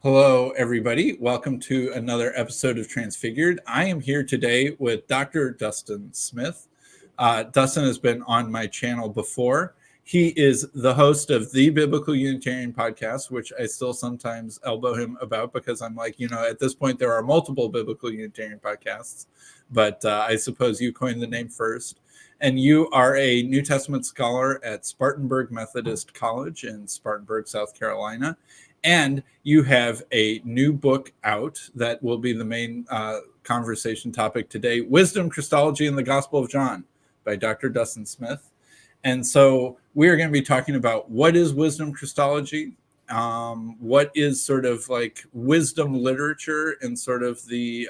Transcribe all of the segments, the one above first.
Hello, everybody. Welcome to another episode of Transfigured. I am here today with Dr. Dustin Smith. Dustin has been on my channel before. He is the host of the Biblical Unitarian podcast, which I still sometimes elbow him about because I'm like, at this point, there are multiple Biblical Unitarian podcasts, but I suppose you coined the name first. And you are a New Testament scholar at Spartanburg Methodist College in Spartanburg, South Carolina. And you have a new book out that will be the main conversation topic today, Wisdom Christology in the Gospel of John by Dr. Dustin Smith. And so we are going to be talking about what is wisdom Christology, what is sort of like wisdom literature in sort of the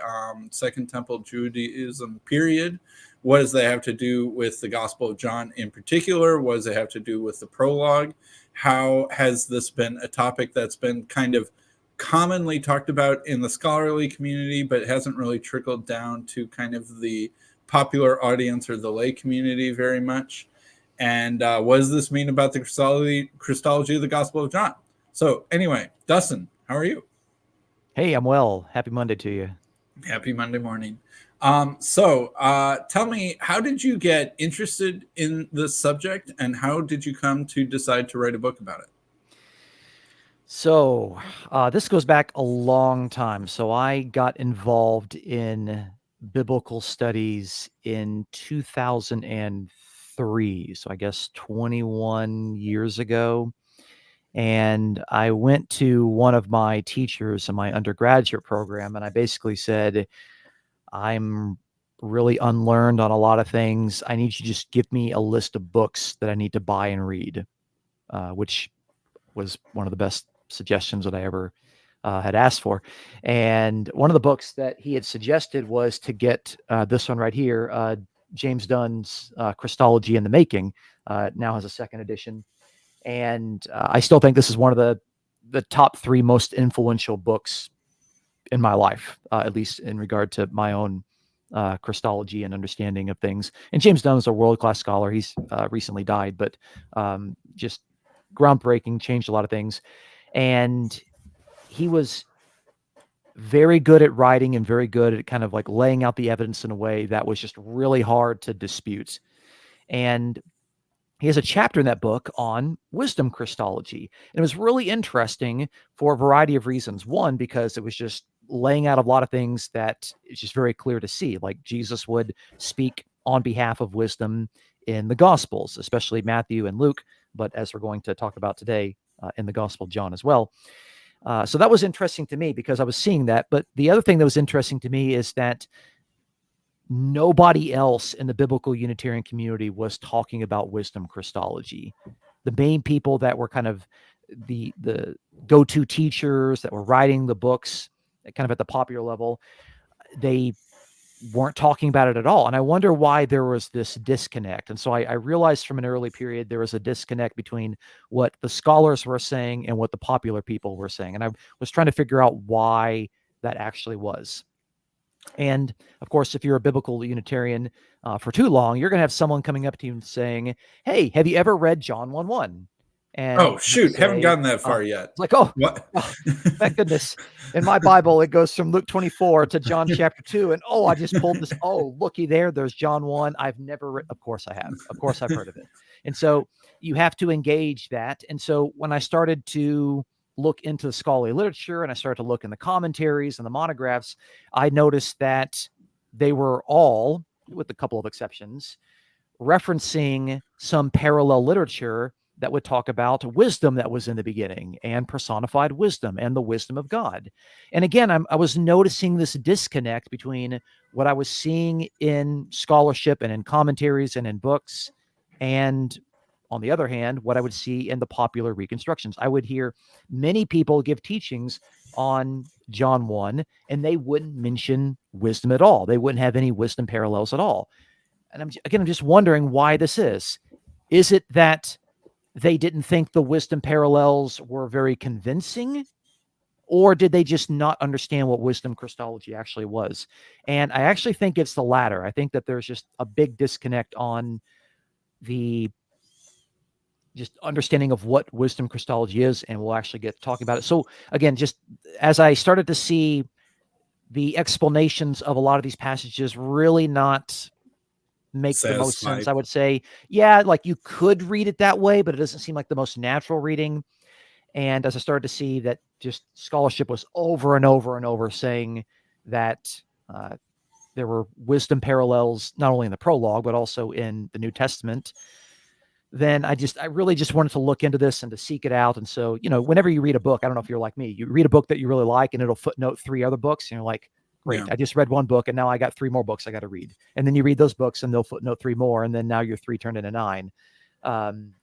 Second Temple Judaism period. What does that have to do with the Gospel of John in particular? What does it have to do with the prologue? How has this been a topic that's been kind of commonly talked about in the scholarly community, but hasn't really trickled down to kind of the popular audience or the lay community very much? And what does this mean about the Christology of the Gospel of John? So anyway, Dustin, how are you? Hey, I'm well. Happy Monday to you. Happy Monday morning. Tell me, how did you get interested in this subject and how did you come to decide to write a book about it? So this goes back a long time. So I got involved in biblical studies in 2003. So I guess 21 years ago. And I went to one of my teachers in my undergraduate program, and I basically said, I'm really unlearned on a lot of things. I need you to just give me a list of books that I need to buy and read, which was one of the best suggestions that I ever had asked for. And one of the books that he had suggested was to get this one right here, James Dunn's Christology in the Making. Now has a second edition. And I still think this is one of the top three most influential books in my life, at least in regard to my own Christology and understanding of things. And James Dunn is a world-class scholar. He's recently died, but just groundbreaking, changed a lot of things. And he was very good at writing and very good at kind of like laying out the evidence in a way that was just really hard to dispute. And he has a chapter in that book on wisdom Christology. And it was really interesting for a variety of reasons. One, because it was just laying out a lot of things that it's just very clear to see, like Jesus would speak on behalf of wisdom in the Gospels, especially Matthew and Luke, but as we're going to talk about today, in the Gospel of John as well. So that was interesting to me because I was seeing that. But the other thing that was interesting to me is that nobody else in the biblical Unitarian community was talking about wisdom Christology. The main people that were kind of the go-to teachers that were writing the books kind of at the popular level, they weren't talking about it at all. And I wonder why there was this disconnect. And so I realized from an early period, there was a disconnect between what the scholars were saying and what the popular people were saying. And I was trying to figure out why that actually was. And of course, if you're a biblical Unitarian for too long, you're going to have someone coming up to you and saying, hey, have you ever read John 1:1? And oh, shoot, haven't gotten that far yet. It's like, oh, thank goodness. In my Bible, it goes from Luke 24 to John chapter 2. And I just pulled this. Oh, looky there. There's John 1. I've never read. Of course I have. Of course I've heard of it. And so you have to engage that. And so when I started to look into the scholarly literature and I started to look in the commentaries and the monographs, I noticed that they were all, with a couple of exceptions, referencing some parallel literature that would talk about wisdom that was in the beginning and personified wisdom and the wisdom of God. And again, I was noticing this disconnect between what I was seeing in scholarship and in commentaries and in books, and on the other hand, what I would see in the popular reconstructions. I would hear many people give teachings on John 1, and they wouldn't mention wisdom at all. They wouldn't have any wisdom parallels at all. And I'm just wondering why this is. Is it that they didn't think the wisdom parallels were very convincing? Or did they just not understand what wisdom Christology actually was? And I actually think it's the latter. I think that there's just a big disconnect on the just understanding of what wisdom Christology is, and we'll actually get talking about it. So again, just as I started to see the explanations of a lot of these passages really not make the most sense, I would say, yeah, like you could read it that way, but it doesn't seem like the most natural reading. And as I started to see that just scholarship was over and over and over saying that there were wisdom parallels, not only in the prologue, but also in the New Testament, then I really just wanted to look into this and to seek it out. And so, whenever you read a book, I don't know if you're like me, you read a book that you really like and it'll footnote 3 other books. And you're like, great, I just read 1 book and now I got 3 more books I got to read. And then you read those books and they'll footnote 3 more. And then now your 3 turned into 9.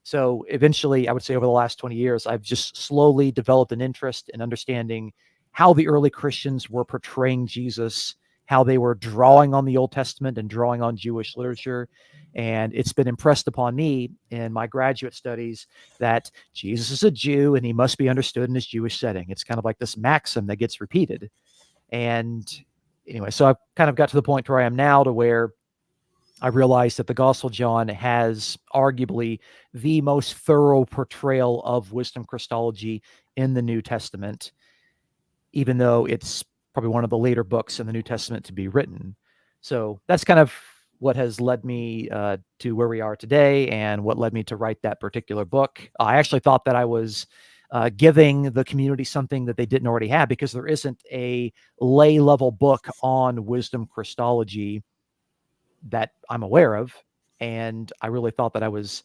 So eventually, I would say over the last 20 years, I've just slowly developed an interest in understanding how the early Christians were portraying Jesus, how they were drawing on the Old Testament and drawing on Jewish literature. And it's been impressed upon me in my graduate studies that Jesus is a Jew and he must be understood in his Jewish setting. It's kind of like this maxim that gets repeated. And anyway, so I've kind of got to the point where I am now, to where I realized that the Gospel of John has arguably the most thorough portrayal of wisdom Christology in the New Testament, even though it's probably one of the later books in the New Testament to be written. So that's kind of what has led me to where we are today, and what led me to write that particular book. I actually thought that I was giving the community something that they didn't already have, because there isn't a lay level book on wisdom Christology that I'm aware of. And I really thought that I was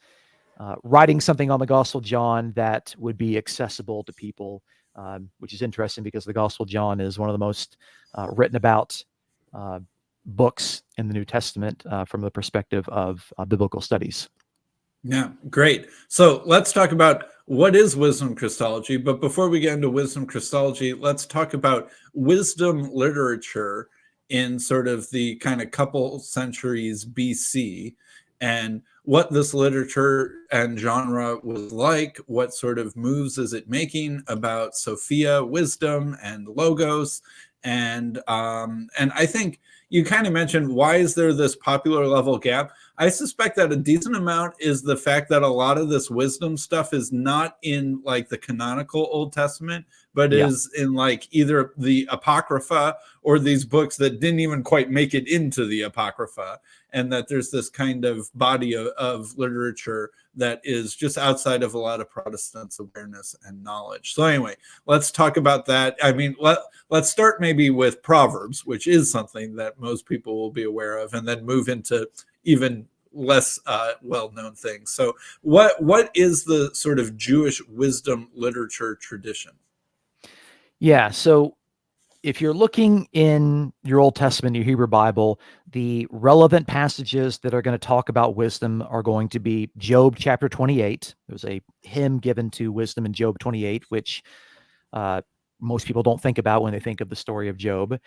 writing something on the Gospel of John that would be accessible to people, which is interesting because the Gospel of John is one of the most written about books in the New Testament from the perspective of biblical studies. Yeah, great. So let's talk about what is wisdom Christology. But before we get into wisdom Christology, let's talk about wisdom literature in sort of the kind of couple centuries BC, and what this literature and genre was like. What sort of moves is it making about Sophia, wisdom, and logos? And I think you kind of mentioned, why is there this popular level gap? I suspect that a decent amount is the fact that a lot of this wisdom stuff is not in like the canonical Old Testament, but is in like either the Apocrypha or these books that didn't even quite make it into the Apocrypha. And that there's this kind of body of literature that is just outside of a lot of Protestants' awareness and knowledge. So anyway, let's talk about that. I mean, let's start maybe with Proverbs, which is something that most people will be aware of, and then move into even less well-known things. So what is the sort of Jewish wisdom literature tradition? Yeah, so if you're looking in your Old Testament, your Hebrew Bible, the relevant passages that are going to talk about wisdom are going to be Job chapter 28. There's a hymn given to wisdom in Job 28, which most people don't think about when they think of the story of Job.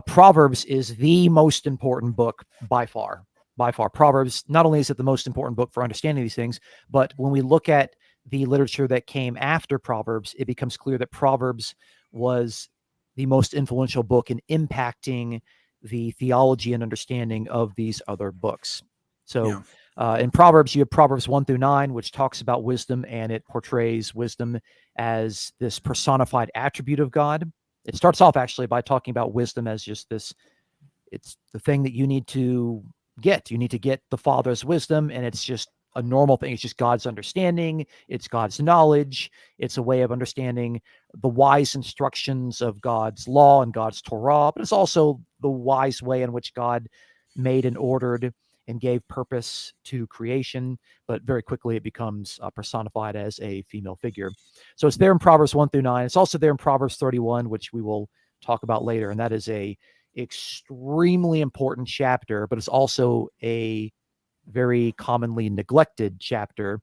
Proverbs is the most important book by far. By far. Proverbs, not only is it the most important book for understanding these things, but when we look at the literature that came after Proverbs, it becomes clear that Proverbs was the most influential book in impacting the theology and understanding of these other books. So in Proverbs, you have Proverbs 1-9, which talks about wisdom, and it portrays wisdom as this personified attribute of God. It starts off actually by talking about wisdom as just this, it's the thing that you need to get. You need to get the Father's wisdom, and it's just a normal thing. It's just God's understanding. It's God's knowledge. It's a way of understanding the wise instructions of God's law and God's Torah, but it's also the wise way in which God made and ordered and gave purpose to creation. But very quickly it becomes personified as a female figure. So it's there in Proverbs 1-9. It's also there in Proverbs 31, which we will talk about later. And that is a extremely important chapter, but it's also a very commonly neglected chapter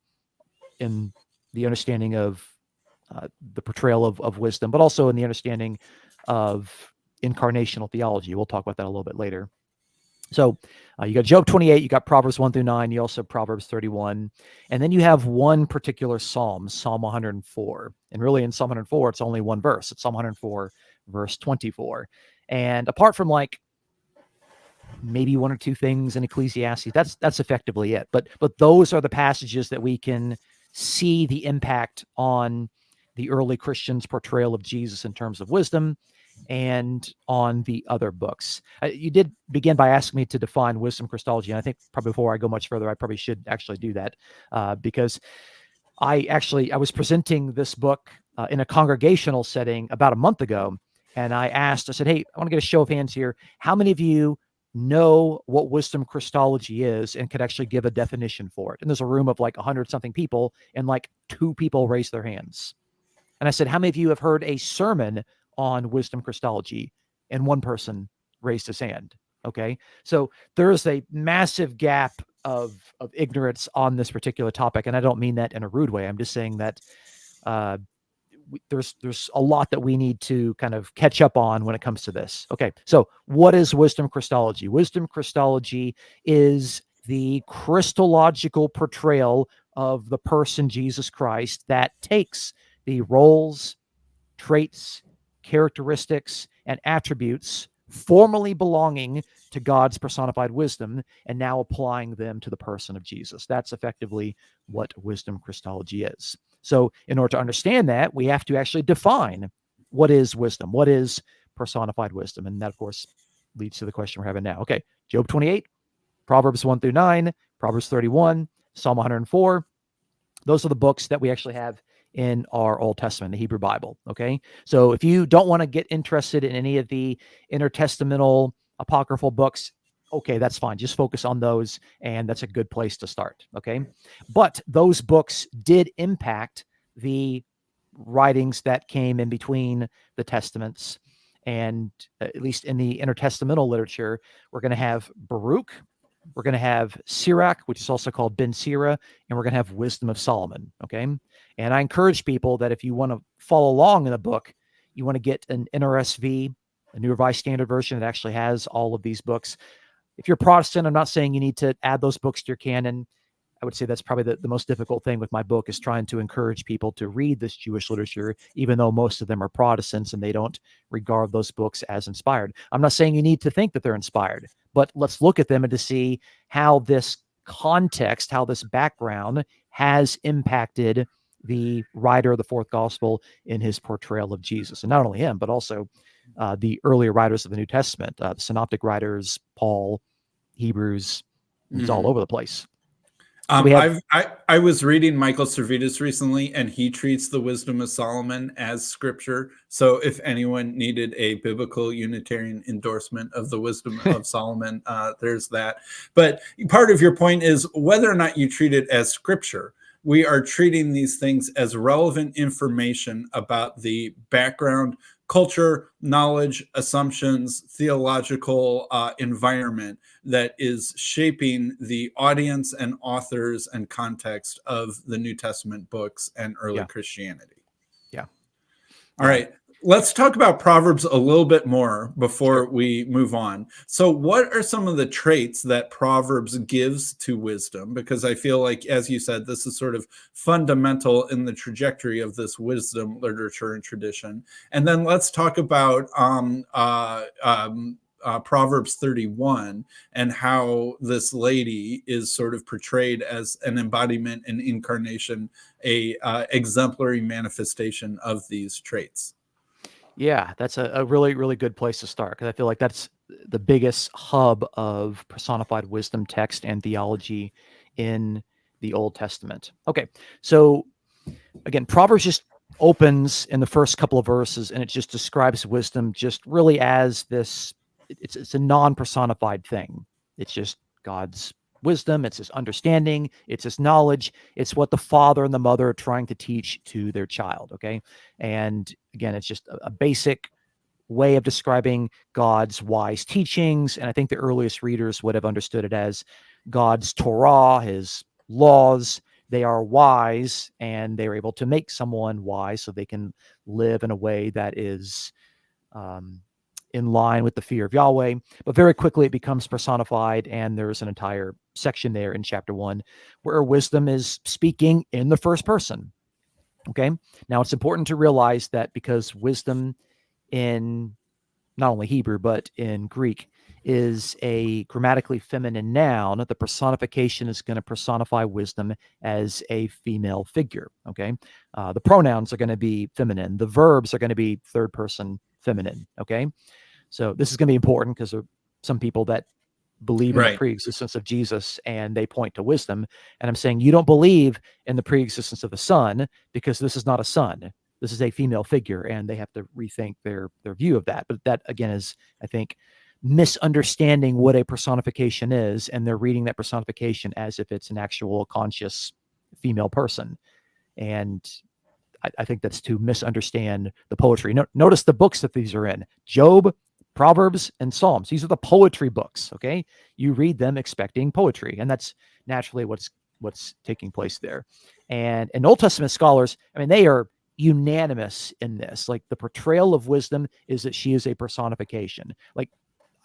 in the understanding of the portrayal of wisdom, but also in the understanding of incarnational theology. We'll talk about that a little bit later. So you got Job 28, you got Proverbs 1-9, you also have Proverbs 31, and then you have one particular Psalm, Psalm 104. And really in Psalm 104, it's only one verse. It's Psalm 104, verse 24. And apart from like maybe 1 or 2 things in Ecclesiastes, that's effectively it. But those are the passages that we can see the impact on the early Christians' portrayal of Jesus in terms of wisdom and on the other books. You did begin by asking me to define wisdom Christology, and I think probably before I go much further, I probably should actually do that, because I was presenting this book in a congregational setting about a month ago, and I said, hey, I want to get a show of hands here. How many of you know what wisdom Christology is and could actually give a definition for it? And there's a room of like 100 something people, and like 2 people raised their hands. And I said, how many of you have heard a sermon on wisdom Christology? And 1 person raised his hand. Okay. So there is a massive gap of ignorance on this particular topic. And I don't mean that in a rude way. I'm just saying that there's a lot that we need to kind of catch up on when it comes to this. Okay. So what is wisdom Christology? Wisdom Christology is the Christological portrayal of the person Jesus Christ that takes the roles, traits, characteristics, and attributes formerly belonging to God's personified wisdom and now applying them to the person of Jesus. That's effectively what wisdom Christology is. So in order to understand that, we have to actually define what is wisdom, what is personified wisdom. And that, of course, leads to the question we're having now. Okay, Job 28, Proverbs 1 through 9, Proverbs 31, Psalm 104. Those are the books that we actually have in our Old Testament, the Hebrew Bible. Okay. So if you don't want to get interested in any of the intertestamental apocryphal books, okay, that's fine. Just focus on those, and that's a good place to start. Okay. But those books did impact the writings that came in between the testaments. And at least in the intertestamental literature, we're going to have Baruch, we're going to have Sirach, which is also called Ben Sira, and we're going to have Wisdom of Solomon. Okay. And I encourage people that if you want to follow along in the book, you want to get an NRSV, a New Revised Standard Version that actually has all of these books. If you're Protestant, I'm not saying you need to add those books to your canon. I would say that's probably the most difficult thing with my book, is trying to encourage people to read this Jewish literature, even though most of them are Protestants and they don't regard those books as inspired. I'm not saying you need to think that they're inspired, but let's look at them and to see how this context, how this background has impacted the writer of the 4th gospel in his portrayal of Jesus. And not only him, but also the earlier writers of the New Testament, the synoptic writers, Paul, Hebrews, it's all over the place. So I was reading Michael Servetus recently, and he treats the Wisdom of Solomon as scripture. So if anyone needed a biblical Unitarian endorsement of the Wisdom of Solomon, there's that. But part of your point is whether or not you treat it as scripture, we are treating these things as relevant information about the background, culture, knowledge, assumptions, theological environment that is shaping the audience and authors and context of the New Testament books and early Christianity. Yeah. All right. Let's talk about Proverbs a little bit more before we move on. So what are some of the traits that Proverbs gives to wisdom? Because I feel like, as you said, this is sort of fundamental in the trajectory of this wisdom literature and tradition. And then let's talk about Proverbs 31 and how this lady is sort of portrayed as an embodiment and incarnation, a exemplary manifestation of these traits. Yeah, that's a really, really good place to start, because I feel like that's the biggest hub of personified wisdom text and theology in the Old Testament. Okay, so again, Proverbs just opens in the first couple of verses, and it just describes wisdom just really as this, it's a non-personified thing. It's just God's wisdom, it's his understanding, it's his knowledge, it's what the father and the mother are trying to teach to their child. Okay. And again, it's just a basic way of describing God's wise teachings. And I think the earliest readers would have understood it as God's Torah, his laws. They are wise, and they're able to make someone wise so they can live in a way that is in line with the fear of Yahweh. But very quickly it becomes personified, and there's an entire section there in chapter 1 where wisdom is speaking in the first person. Okay. Now it's important to realize that because wisdom in not only Hebrew, but in Greek is a grammatically feminine noun, the personification is going to personify wisdom as a female figure. Okay. The pronouns are going to be feminine. The verbs are going to be third person feminine. Okay. So this is going to be important because there are some people that believe in the Right. preexistence of Jesus and they point to wisdom. And I'm saying you don't believe in the preexistence of the Son because this is not a son. This is a female figure, and they have to rethink their view of that. But that, again, is, I think, misunderstanding what a personification is, and they're reading that personification as if it's an actual conscious female person. And I think that's to misunderstand the poetry. Notice the books that these are in: Job, Proverbs, and Psalms. These are the poetry books. Okay, you read them expecting poetry, and that's naturally what's taking place there. And Old Testament scholars, I mean, they are unanimous in this. Like, the portrayal of wisdom is that she is a personification. Like,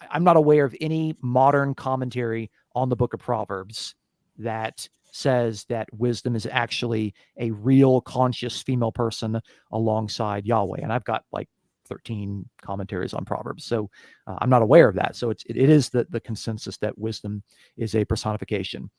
I'm not aware of any modern commentary on the book of Proverbs that says that wisdom is actually a real conscious female person alongside Yahweh. And I've got like 13 commentaries on Proverbs. So I'm not aware of that. So it is the consensus that wisdom is a personification.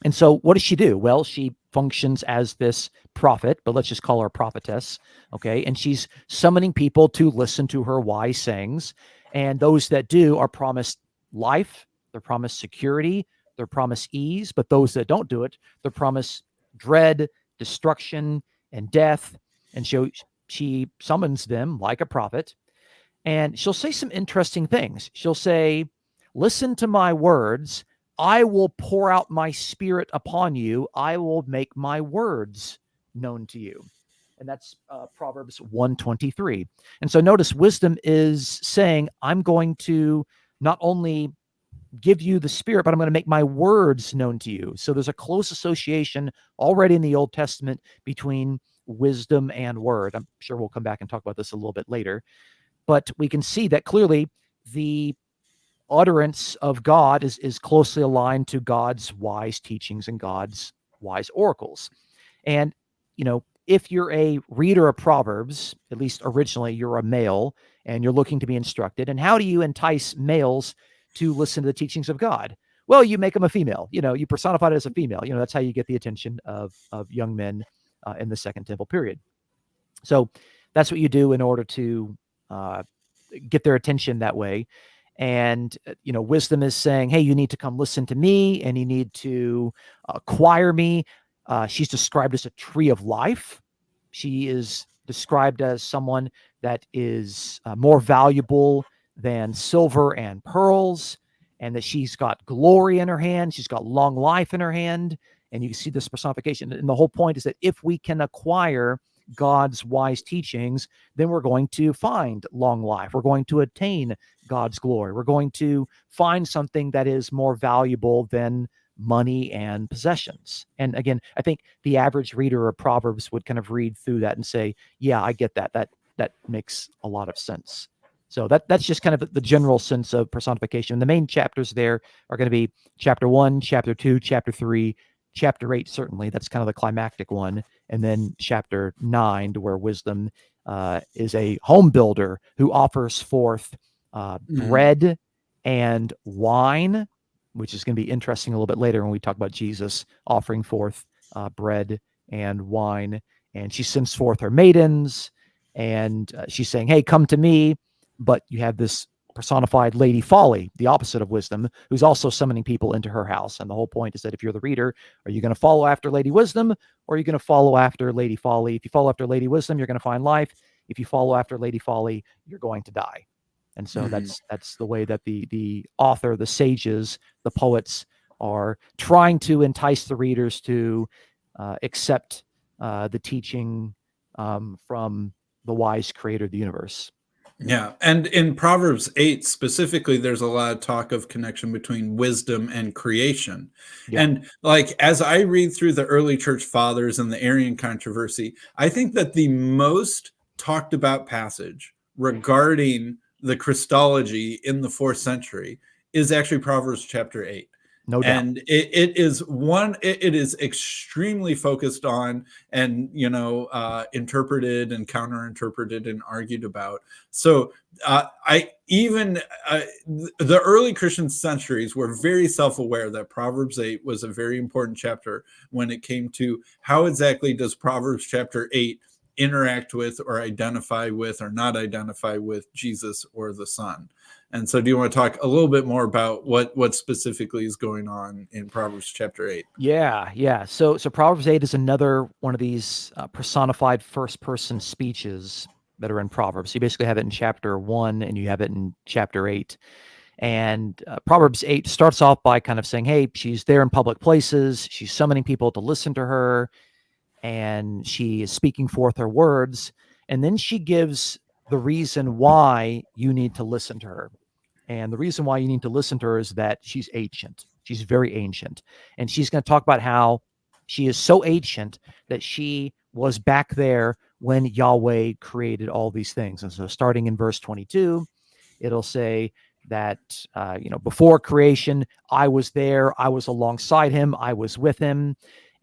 And so what does she do? Well, she functions as this prophet, but let's just call her a prophetess, okay? And she's summoning people to listen to her wise sayings. And those that do are promised life, they're promised security, they're promised ease. But those that don't do it, they're promised dread, destruction, and death. And she summons them like a prophet. And she'll say some interesting things. She'll say, listen to my words. I will pour out my spirit upon you. I will make my words known to you. And that's Proverbs 1:23. And so notice wisdom is saying, I'm going to not only give you the spirit, but I'm going to make my words known to you. So there's a close association already in the Old Testament between wisdom and word. I'm sure we'll come back and talk about this a little bit later. But we can see that clearly the utterance of God is closely aligned to God's wise teachings and God's wise oracles. And, if you're a reader of Proverbs, at least originally you're a male and you're looking to be instructed, and how do you entice males to listen to the teachings of God? Well, you make them a female. You personify it as a female. That's how you get the attention of young men in the Second Temple period. So that's what you do in order to get their attention that way. And, wisdom is saying, hey, you need to come listen to me, and you need to acquire me. She's described as a tree of life. She is described as someone that is more valuable than silver and pearls, and that she's got glory in her hand. She's got long life in her hand. And you can see this personification. And the whole point is that if we can acquire God's wise teachings, then we're going to find long life. We're going to attain God's glory. We're going to find something that is more valuable than money and possessions. And again, I think the average reader of Proverbs would kind of read through that and say, yeah, I get that. That makes a lot of sense. So that's just kind of the general sense of personification. The main chapters there are going to be chapter 1, chapter 2, chapter 3, chapter 8, certainly. That's kind of the climactic one. And then chapter 9, to where wisdom is a home builder who offers forth bread and wine, which is going to be interesting a little bit later when we talk about Jesus offering forth bread and wine. And she sends forth her maidens, and she's saying, hey, come to me. But you have this personified Lady Folly, the opposite of wisdom, who's also summoning people into her house. And the whole point is that if you're the reader, are you going to follow after Lady Wisdom, or are you going to follow after Lady Folly? If you follow after Lady Wisdom, you're going to find life. If you follow after Lady Folly, you're going to die. And so that's the way that the author, the sages, the poets are trying to entice the readers to accept the teaching from the wise creator of the universe. Yeah. And in Proverbs 8 specifically, there's a lot of talk of connection between wisdom and creation. Yeah. And like, as I read through the early church fathers and the Arian controversy, I think that the most talked about passage regarding the Christology in the 4th century is actually Proverbs chapter 8. No doubt. And it is extremely focused on, and interpreted and counter interpreted and argued about. So the early Christian centuries were very self-aware that Proverbs 8 was a very important chapter when it came to how exactly does Proverbs chapter 8 interact with or identify with or not identify with Jesus or the Son. And so do you want to talk a little bit more about what specifically is going on in Proverbs chapter 8? Yeah. So Proverbs 8 is another one of these personified first-person speeches that are in Proverbs. So you basically have it in chapter 1 and you have it in chapter 8. And Proverbs 8 starts off by kind of saying, hey, she's there in public places. She's summoning people to listen to her, and she is speaking forth her words. And then she gives the reason why you need to listen to her. And the reason why you need to listen to her is that she's ancient. She's very ancient. And she's going to talk about how she is so ancient that she was back there when Yahweh created all these things. And so starting in verse 22, it'll say that, before creation, I was there. I was alongside him. I was with him.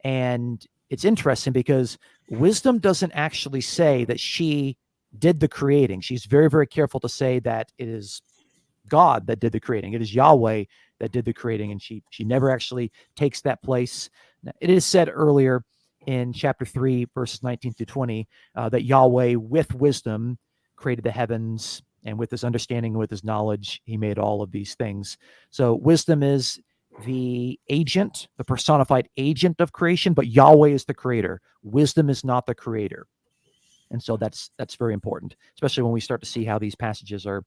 And it's interesting because wisdom doesn't actually say that she did the creating. She's very, very careful to say that it is God that did the creating. It is Yahweh that did the creating, and she never actually takes that place. It is said earlier in chapter 3, verses 19 through 20, that Yahweh, with wisdom, created the heavens, and with his understanding and with his knowledge, he made all of these things. So wisdom is the agent, the personified agent of creation, but Yahweh is the creator. Wisdom is not the creator. And so that's very important, especially when we start to see how these passages are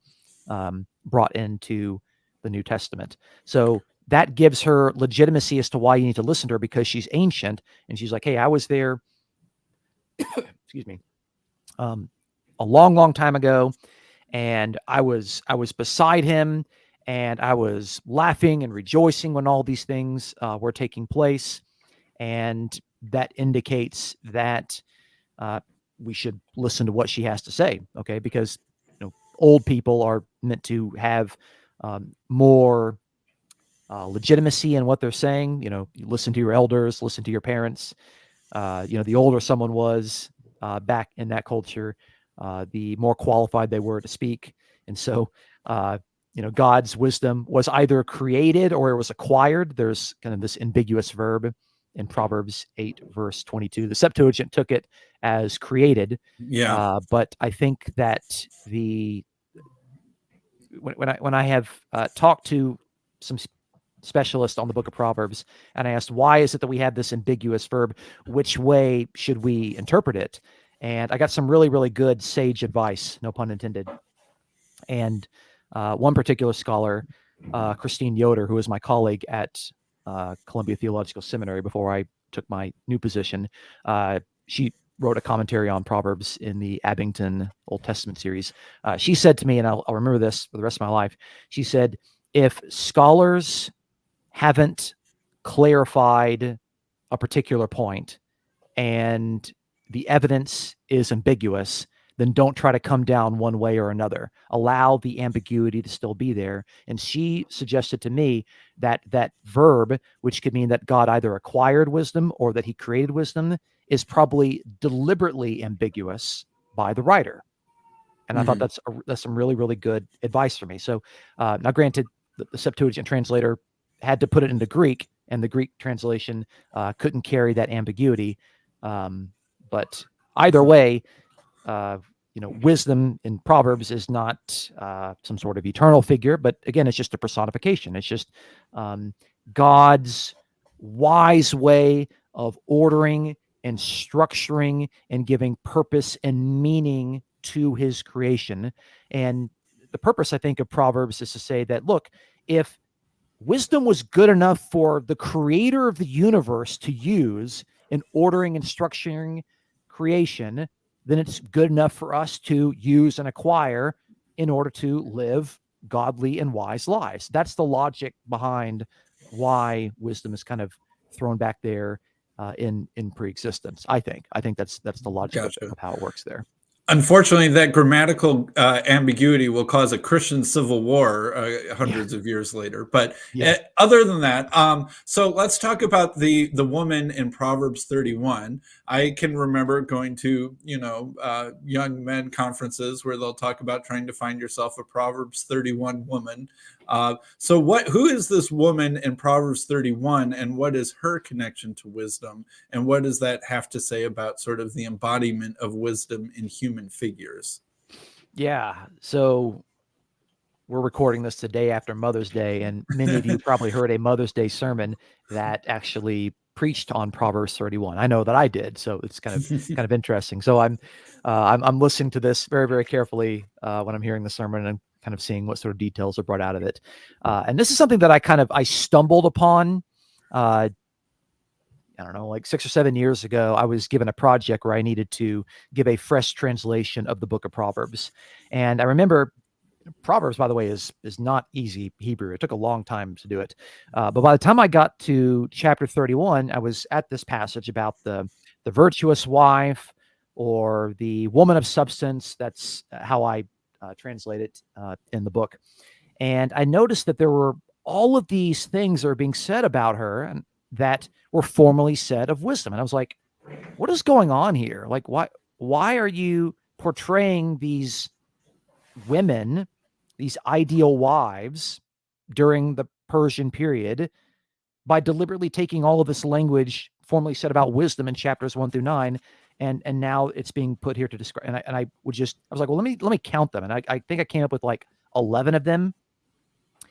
brought into the New Testament. So that gives her legitimacy as to why you need to listen to her, because she's ancient, and she's like, hey, I was there, excuse me, a long, long time ago, and I was beside him, and I was laughing and rejoicing when all these things were taking place, and that indicates that we should listen to what she has to say, okay? Because old people are meant to have more legitimacy in what they're saying. You listen to your elders, listen to your parents. The older someone was back in that culture, the more qualified they were to speak. And so, God's wisdom was either created or it was acquired. There's kind of this ambiguous verb in Proverbs 8, verse 22. The Septuagint took it as created. Yeah. But I think that when I have talked to some specialists on the book of Proverbs, and I asked, why is it that we have this ambiguous verb? Which way should we interpret it? And I got some really, really good sage advice, no pun intended. And one particular scholar, Christine Yoder, who is my colleague at Columbia Theological Seminary before I took my new position, she wrote a commentary on Proverbs in the Abington Old Testament series. She said to me, and I'll remember this for the rest of my life, she said, if scholars haven't clarified a particular point and the evidence is ambiguous, then don't try to come down one way or another. Allow the ambiguity to still be there. And she suggested to me that that verb, which could mean that God either acquired wisdom or that he created wisdom, is probably deliberately ambiguous by the writer. And I thought that's some really, really good advice for me. So now granted, the Septuagint translator had to put it into Greek, and the Greek translation couldn't carry that ambiguity. But either way, wisdom in Proverbs is not some sort of eternal figure, but again, it's just a personification. It's just God's wise way of ordering and structuring and giving purpose and meaning to his creation. And the purpose, I think, of Proverbs is to say that, look, if wisdom was good enough for the creator of the universe to use in ordering and structuring creation, then it's good enough for us to use and acquire in order to live godly and wise lives. That's the logic behind why wisdom is kind of thrown back there in pre-existence. I think that's the logic of how it works there. Unfortunately, that grammatical ambiguity will cause a Christian civil war hundreds of years later. But Yeah. other than that, so let's talk about the woman in Proverbs 31. I can remember going to young men conferences where they'll talk about trying to find yourself a Proverbs 31 woman. So who is this woman in Proverbs 31, and what is her connection to wisdom? And what does that have to say about sort of the embodiment of wisdom in human figures? Yeah. So we're recording this the day after Mother's Day, and many of you probably heard a Mother's Day sermon that actually preached on Proverbs 31. I know that I did, so it's kind of interesting. So I'm listening to this very, very carefully when I'm hearing the sermon, and kind of seeing what sort of details are brought out of it. And this is something that I stumbled upon. I don't know, like 6 or 7 years ago. I was given a project where I needed to give a fresh translation of the book of Proverbs, and I remember Proverbs, by the way, is not easy Hebrew. It took a long time to do it. But by the time I got to chapter 31, I was at this passage about the virtuous wife, or the woman of substance. That's how I translate it in the book. And I noticed that there were all of these things that are being said about her, and that were formerly said of wisdom. And I was like, what is going on here? Like, why are you portraying these women, these ideal wives during the Persian period, by deliberately taking all of this language formerly said about wisdom in chapters 1 through 9, and now it's being put here to describe. And I was like, well, let me count them, and I think I came up with like 11 of them.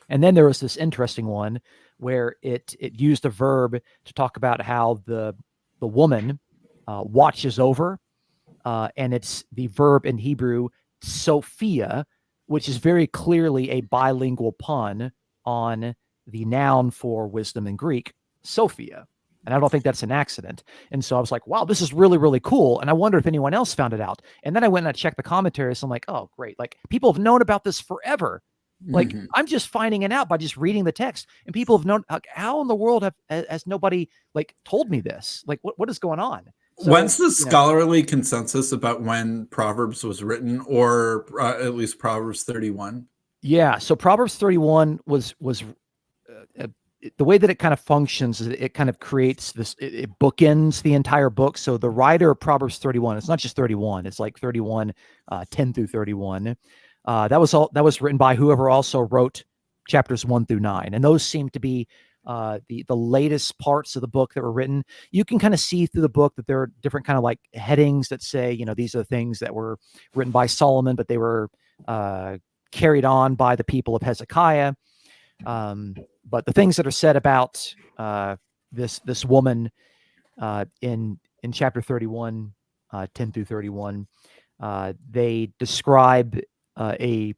And then there was this interesting one where it used a verb to talk about how the woman watches over, and it's the verb in Hebrew Sophia, which is very clearly a bilingual pun on the noun for wisdom in Greek, Sophia. And I don't think that's an accident. And so I was like, wow, this is really, really cool. And I wonder if anyone else found it out. And then I went and I checked the commentaries. I'm like, oh, great. Like, people have known about this forever. Like, I'm just finding it out by just reading the text. And people have known, like, how in the world has nobody like told me this? Like, what is going on? So, when's the scholarly consensus about when Proverbs was written, or at least Proverbs 31? Yeah. So Proverbs 31 was the way that it kind of functions is it kind of creates this, it bookends the entire book. So the writer of Proverbs 31, it's not just 31, it's like 31, 10 through 31. That was written by whoever also wrote chapters 1 through 9. And those seem to be the latest parts of the book that were written. You can kind of see through the book that there are different kind of like headings that say, these are the things that were written by Solomon, but they were carried on by the people of Hezekiah. But the things that are said about this woman in chapter 31, 10 through 31, they describe a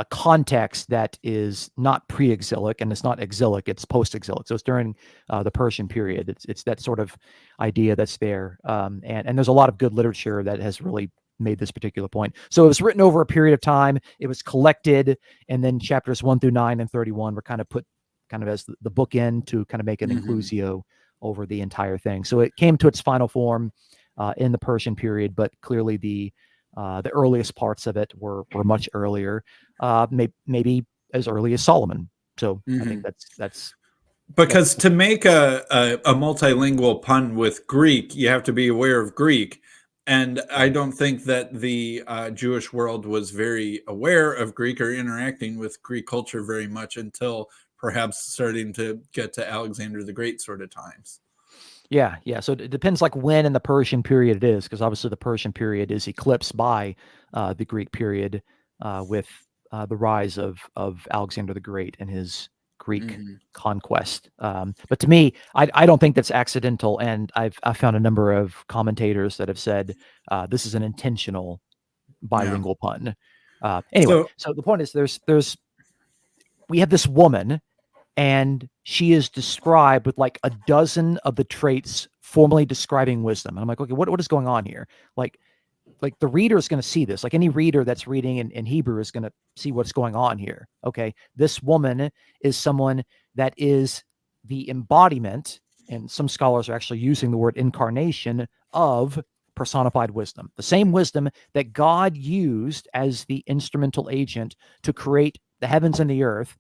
context that is not pre-exilic, and it's not exilic, it's post-exilic. So it's during the Persian period. It's that sort of idea that's there. And there's a lot of good literature that has really made this particular point. So it was written over a period of time. It was collected, and then chapters 1 through 9 and 31 were kind of put as the bookend to kind of make an inclusio over the entire thing. So it came to its final form in the Persian period, but clearly the earliest parts of it were much earlier, maybe as early as Solomon. So I think that's because to make a multilingual pun with Greek, you have to be aware of Greek. And I don't think that the Jewish world was very aware of Greek or interacting with Greek culture very much until perhaps starting to get to Alexander the Great sort of times. Yeah. So it depends like when in the Persian period it is, because obviously the Persian period is eclipsed by the Greek period with the rise of Alexander the Great and his Greek conquest. But to me, I don't think that's accidental, and I've found a number of commentators that have said this is an intentional bilingual pun. Anyway, so the point is, we have this woman, and she is described with like a dozen of the traits formally describing wisdom. And I'm like, okay, what is going on here? Like the reader is going to see this. Like any reader that's reading in Hebrew is going to see what's going on here. Okay, this woman is someone that is the embodiment, and some scholars are actually using the word incarnation, of personified wisdom. The same wisdom that God used as the instrumental agent to create the heavens and the earth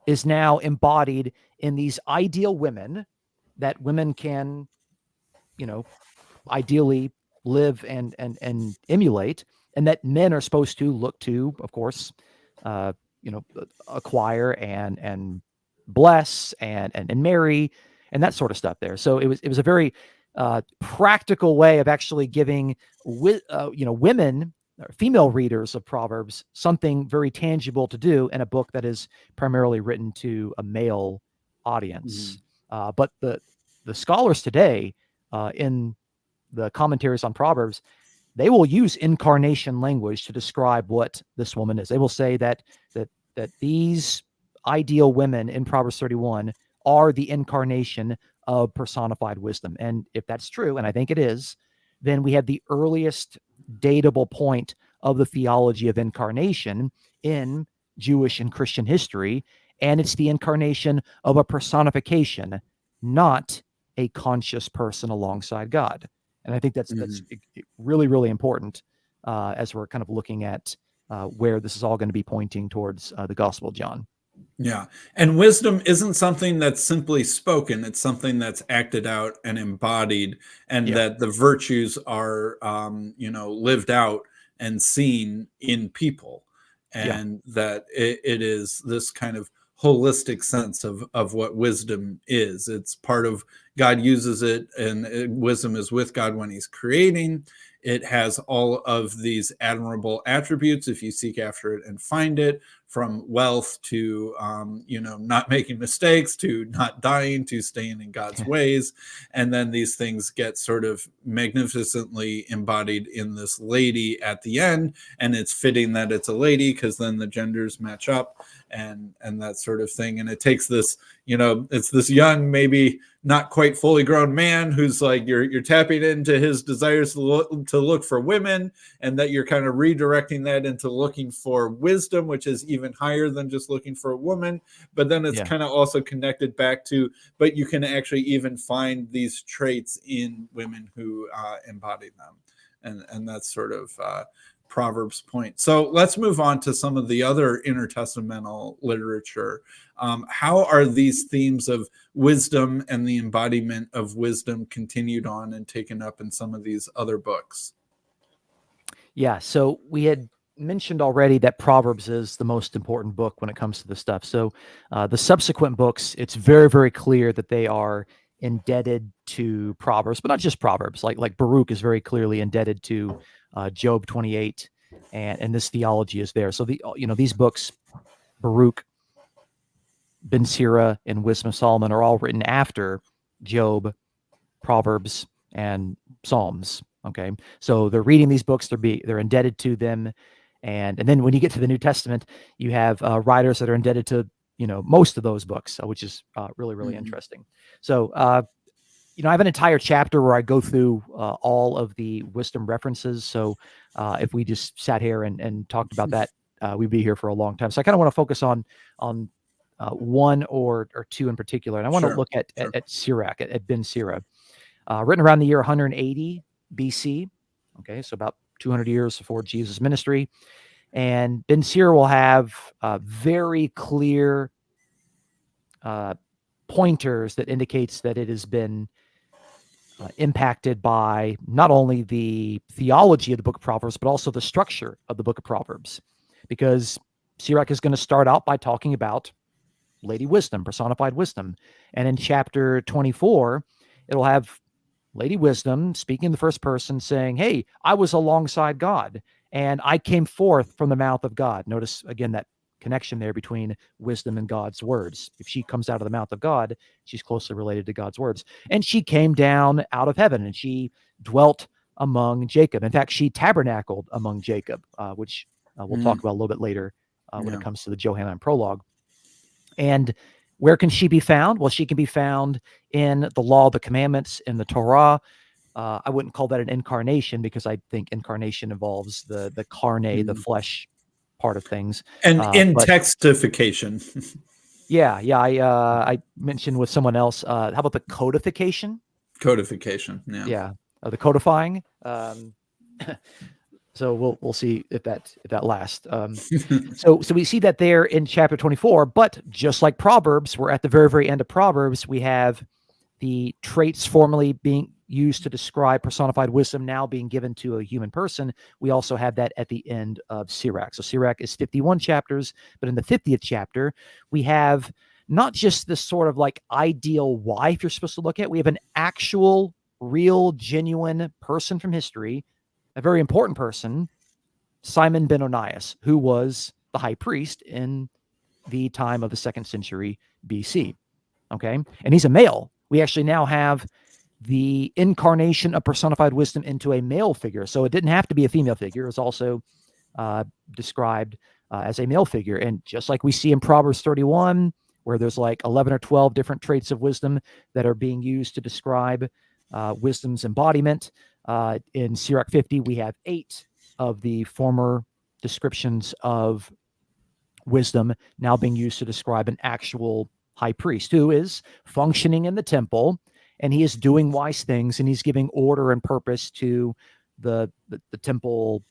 is now embodied in these ideal women that women can, ideally live and emulate, and that men are supposed to look to, of course, acquire and bless and marry and that sort of stuff there. So it was a very practical way of actually giving women, or female readers of Proverbs, something very tangible to do in a book that is primarily written to a male audience. But the scholars today, in the commentaries on Proverbs, they will use incarnation language to describe what this woman is. They will say that these ideal women in Proverbs 31 are the incarnation of personified wisdom. And if that's true, and I think it is, then we have the earliest datable point of the theology of incarnation in Jewish and Christian history, and it's the incarnation of a personification, not a conscious person alongside God. And I think that's really, really important as we're kind of looking at where this is all going to be pointing towards the Gospel of John. Yeah. And wisdom isn't something that's simply spoken. It's something that's acted out and embodied, and that the virtues are, lived out and seen in people. And that it is this kind of holistic sense of what wisdom is. It's part of, God uses it, and wisdom is with God when he's creating. It has all of these admirable attributes if you seek after it and find it, from wealth to, not making mistakes, to not dying, to staying in God's ways. And then these things get sort of magnificently embodied in this lady at the end. And it's fitting that it's a lady, because then the genders match up and that sort of thing. And it takes this, it's this young, maybe not quite fully grown man who's like, you're tapping into his desires to look for women, and that you're kind of redirecting that into looking for wisdom, which is even higher than just looking for a woman. But then it's kind of also connected back to, but you can actually even find these traits in women who embody them. And that's sort of Proverbs point. So let's move on to some of the other intertestamental literature. How are these themes of wisdom and the embodiment of wisdom continued on and taken up in some of these other books? Yeah, so we had mentioned already that Proverbs is the most important book when it comes to this stuff. So the subsequent books, it's very, very clear that they are indebted to Proverbs, but not just Proverbs. Like Baruch is very clearly indebted to Job 28, and this theology is there. So these books, Baruch, Ben Sirach, and Wisdom of Solomon, are all written after Job, Proverbs, and Psalms. Okay, so they're reading these books; they're indebted to them, and then when you get to the New Testament, you have writers that are indebted to most of those books, which is really, really interesting. So I have an entire chapter where I go through all of the wisdom references. So if we just sat here and talked about that, we'd be here for a long time. So I kind of want to focus on one or two in particular, and I want to look at Sirach, at Ben Sirach, written around the year 180 BC. Okay, so about 200 years before Jesus' ministry. And Ben Sirach will have very clear pointers that indicates that it has been impacted by not only the theology of the book of Proverbs, but also the structure of the book of Proverbs. Because Sirach is going to start out by talking about Lady Wisdom, personified wisdom. And in chapter 24, it'll have Lady Wisdom speaking in the first person saying, hey, I was alongside God and I came forth from the mouth of God. Notice again that connection there between wisdom and God's words. If she comes out of the mouth of God, she's closely related to God's words. And she came down out of heaven and she dwelt among Jacob. In fact, she tabernacled among Jacob, which we'll talk about a little bit later when it comes to the Johannine prologue. And where can she be found? Well, she can be found in the law, the commandments, in the Torah. I wouldn't call that an incarnation, because I think incarnation involves the carne, the flesh part of things. And in textification. I mentioned with someone else. How about the codification? Codification, Yeah. the codifying. So we'll see if that lasts. So we see that there in chapter 24. But just like Proverbs, we're at the very, very end of Proverbs. We have the traits formerly being used to describe personified wisdom now being given to a human person. We also have that at the end of Sirach. So Sirach is 51 chapters, but in the 50th chapter, we have not just this sort of like ideal wife you're supposed to look at. We have an actual, real, genuine person from history, a very important person, Simon ben Onias, who was the high priest in the time of the 2nd century BC. Okay. And he's a male. We actually now have the incarnation of personified wisdom into a male figure. So it didn't have to be a female figure. It was also described as a male figure. And just like we see in Proverbs 31, where there's like 11 or 12 different traits of wisdom that are being used to describe wisdom's embodiment. In Sirach 50, we have 8 of the former descriptions of wisdom now being used to describe an actual high priest who is functioning in the temple, and he is doing wise things, and he's giving order and purpose to the temple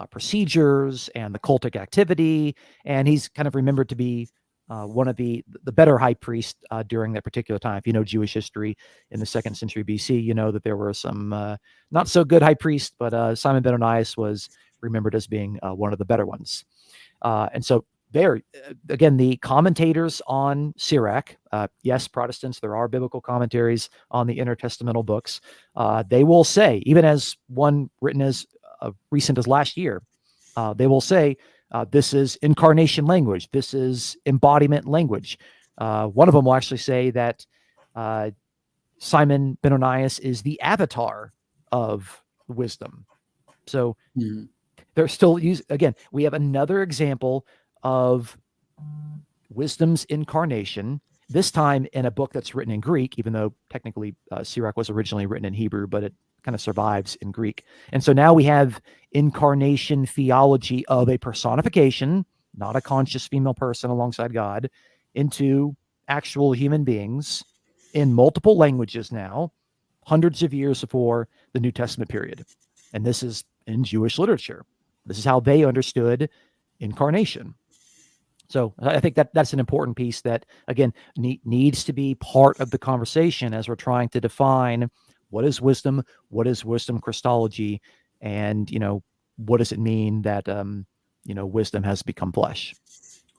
procedures and the cultic activity, and he's kind of remembered to be one of the better high priests during that particular time. If you know Jewish history in the 2nd century BC, you know that there were some not so good high priests, but Simon ben Onias was remembered as being one of the better ones. And so there, again, the commentators on Sirach, yes, Protestants, there are biblical commentaries on the intertestamental books. They will say, even as one written as recent as last year, they will say, this is incarnation language. This is embodiment language. One of them will actually say that Simon ben Onias is the avatar of wisdom. So they're still again, we have another example of wisdom's incarnation, this time in a book that's written in Greek, even though technically Sirach was originally written in Hebrew, but it kind of survives in Greek. And so now we have incarnation theology of a personification, not a conscious female person alongside God, into actual human beings in multiple languages now, hundreds of years before the New Testament period. And this is in Jewish literature. This is how they understood incarnation. So I think that's an important piece that, again, needs to be part of the conversation as we're trying to define what is wisdom Christology, and, what does it mean that, wisdom has become flesh.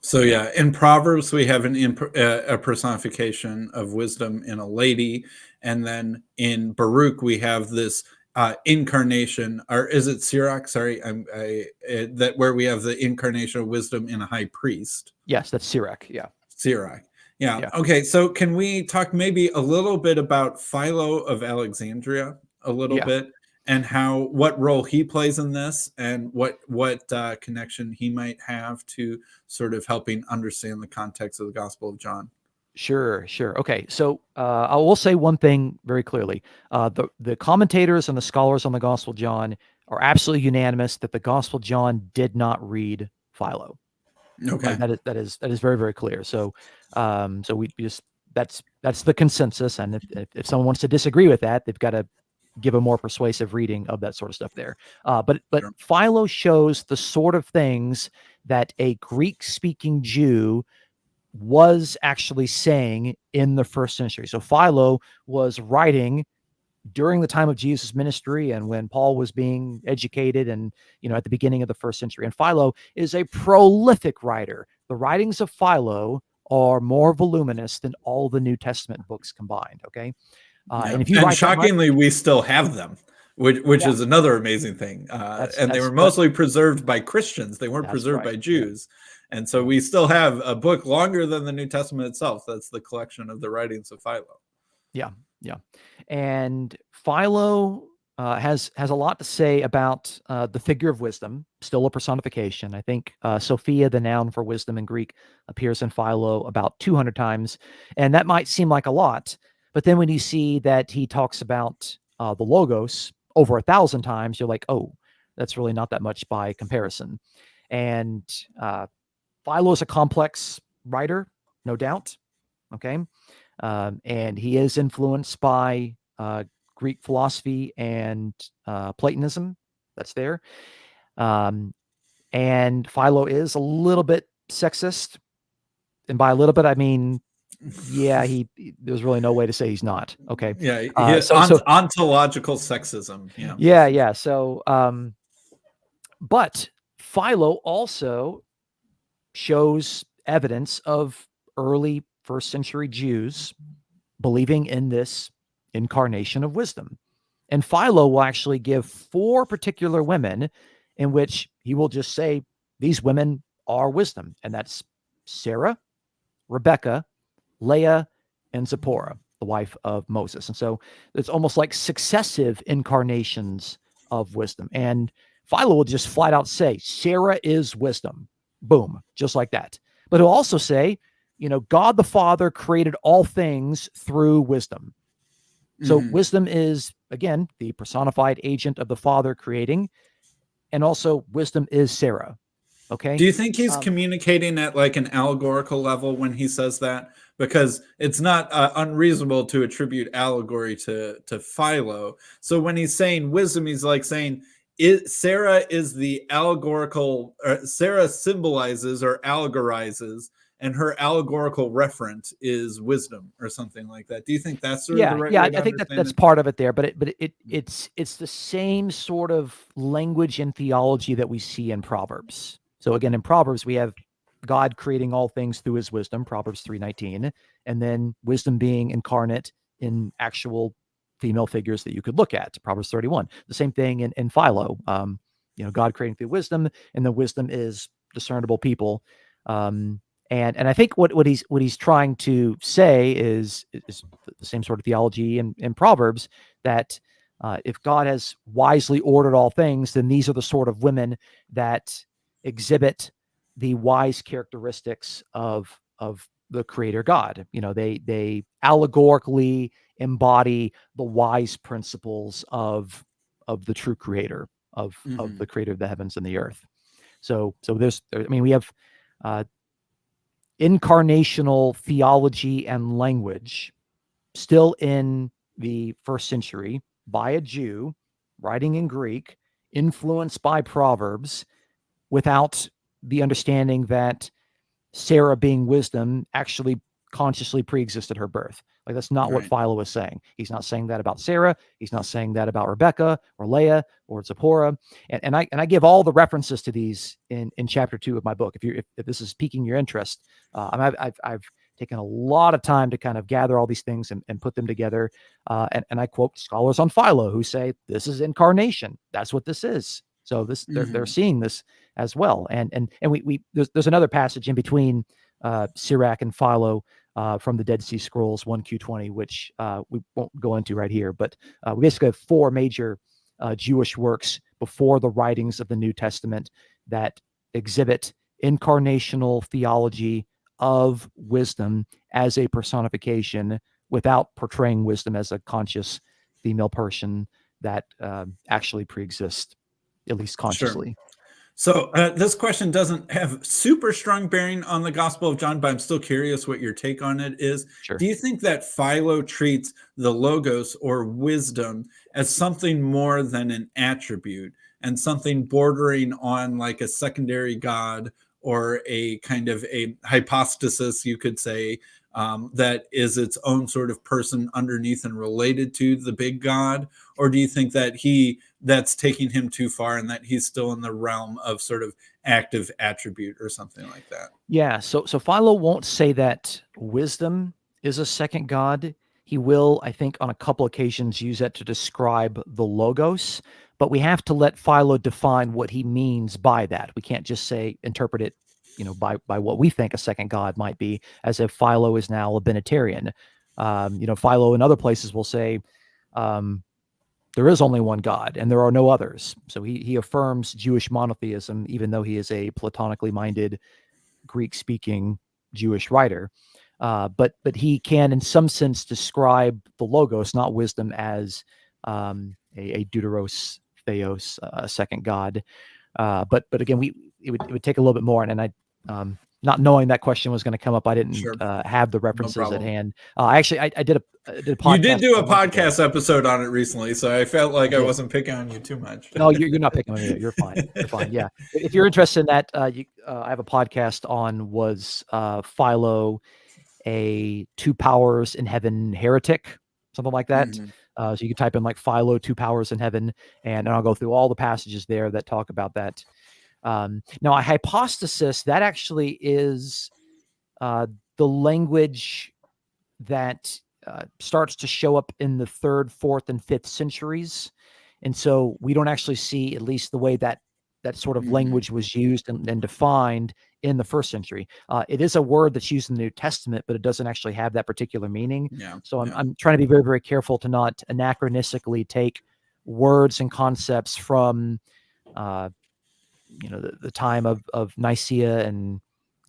So yeah, in Proverbs we have a personification of wisdom in a lady, and then in Baruch we have this incarnation, or is it Sirach? Sorry, that where we have the incarnation of wisdom in a high priest. Yes, that's Sirach. Yeah, Sirach. Yeah. Okay. So can we talk maybe a little bit about Philo of Alexandria a little bit, and what role he plays in this, and what connection he might have to sort of helping understand the context of the Gospel of John? Sure. Okay, so I will say one thing very clearly: the commentators and the scholars on the Gospel of John are absolutely unanimous that the Gospel of John did not read Philo. Okay, that is very, very clear. So, so we just that's the consensus, and if someone wants to disagree with that, they've got to give a more persuasive reading of that sort of stuff there. But Sure. Philo shows the sort of things that a Greek-speaking Jew was actually saying in the 1st century. So Philo was writing during the time of Jesus' ministry and when Paul was being educated, and, at the beginning of the 1st century. And Philo is a prolific writer. The writings of Philo are more voluminous than all the New Testament books combined. Okay. And if you write shockingly, we still have them, which is another amazing thing. And they were mostly preserved by Christians. They weren't preserved by Jews. And so we still have a book longer than the New Testament itself. That's the collection of the writings of Philo. Yeah. And Philo has a lot to say about the figure of wisdom, still a personification. I think Sophia, the noun for wisdom in Greek, appears in Philo about 200 times. And that might seem like a lot, but then when you see that he talks about the Logos over 1,000 times, you're like, oh, that's really not that much by comparison. And Philo is a complex writer, no doubt. Okay. And he is influenced by Greek philosophy and Platonism. That's there. And Philo is a little bit sexist. And by a little bit, I mean, yeah, there's really no way to say he's not. Okay. Yeah, ontological sexism. Yeah. So, but Philo also shows evidence of early first century Jews believing in this incarnation of wisdom. And Philo will actually give 4 particular women in which he will just say these women are wisdom. And that's Sarah, Rebecca, Leah, and Zipporah, the wife of Moses. And so it's almost like successive incarnations of wisdom. And Philo will just flat out say, Sarah is wisdom. Boom, just like that. But he'll also say, God the Father created all things through wisdom. So wisdom is, again, the personified agent of the Father creating. And also wisdom is Sarah. Okay. Do you think he's communicating at like an allegorical level when he says that? Because it's not unreasonable to attribute allegory to Philo. So when he's saying wisdom, he's like saying Sarah is the allegorical, Sarah symbolizes or allegorizes, and her allegorical referent is wisdom or something like that. Do you think that's sort of the right way to I think that's part of it there, but it's the same sort of language and theology that we see in Proverbs. So again, in Proverbs, we have God creating all things through his wisdom, Proverbs 3:19, and then wisdom being incarnate in actual female figures that you could look at, Proverbs 31. The same thing in Philo, God creating through wisdom, and the wisdom is discernible people. And I think what he's trying to say is the same sort of theology in Proverbs, that if God has wisely ordered all things, then these are the sort of women that exhibit the wise characteristics of the Creator God. They allegorically embody the wise principles of the true Creator, of the Creator of the heavens and the earth. So we have incarnational theology and language still in the first century by a Jew writing in Greek, influenced by Proverbs, without the understanding that Sarah, being wisdom, actually consciously pre-existed her birth. Like, that's not what Philo is saying. He's not saying that about Sarah. He's not saying that about Rebecca or Leah or Zipporah. And I give all the references to these in chapter 2 of my book. If this is piquing your interest, I've taken a lot of time to kind of gather all these things and put them together. And I quote scholars on Philo who say this is incarnation. That's what this is. So they're seeing this as well. And there's another passage in between Sirach and Philo from the Dead Sea Scrolls 1Q20, which we won't go into right here. But we basically have 4 major Jewish works before the writings of the New Testament that exhibit incarnational theology of wisdom as a personification, without portraying wisdom as a conscious female person that actually pre-exists, at least consciously. Sure. So this question doesn't have super strong bearing on the Gospel of John, but I'm still curious what your take on it is. Sure. Do you think that Philo treats the logos or wisdom as something more than an attribute and something bordering on like a secondary God or a kind of a hypostasis, you could say, that is its own sort of person underneath and related to the big God? Or do you think that that's taking him too far and that he's still in the realm of sort of active attribute or something like that? Yeah. So Philo won't say that wisdom is a second God. He will, I think, on a couple occasions use that to describe the logos, but we have to let Philo define what he means by that. We can't just interpret it, by what we think a second God might be, as if Philo is now a Binitarian. Philo in other places will say, there is only one God and there are no others. So he affirms Jewish monotheism, even though he is a platonically minded Greek-speaking Jewish writer. But he can, in some sense, describe the logos, not wisdom, as a deuteros theos, a second God. But again, it would take a little bit more, and not knowing that question was going to come up, I didn't Sure. have the references at problem. hand. I did a podcast. You did do a a month ago. podcast episode on it recently, so I felt like I did. wasn't picking on you too much. No, you're not picking on me. You're fine. You're fine. Yeah. If you're interested in that, I have a podcast on was Philo a two powers in heaven heretic, something like that. Mhm. So you can type in like Philo, two powers in heaven, and I'll go through all the passages there that talk about that. Now, a hypostasis, that actually is the language that starts to show up in the 3rd, 4th, and 5th centuries. And so we don't actually see, at least the way that sort of language was used and defined in the 1st century. It is a word that's used in the New Testament, but it doesn't actually have that particular meaning. Yeah. So I'm trying to be very, very careful to not anachronistically take words and concepts from, the time of Nicaea and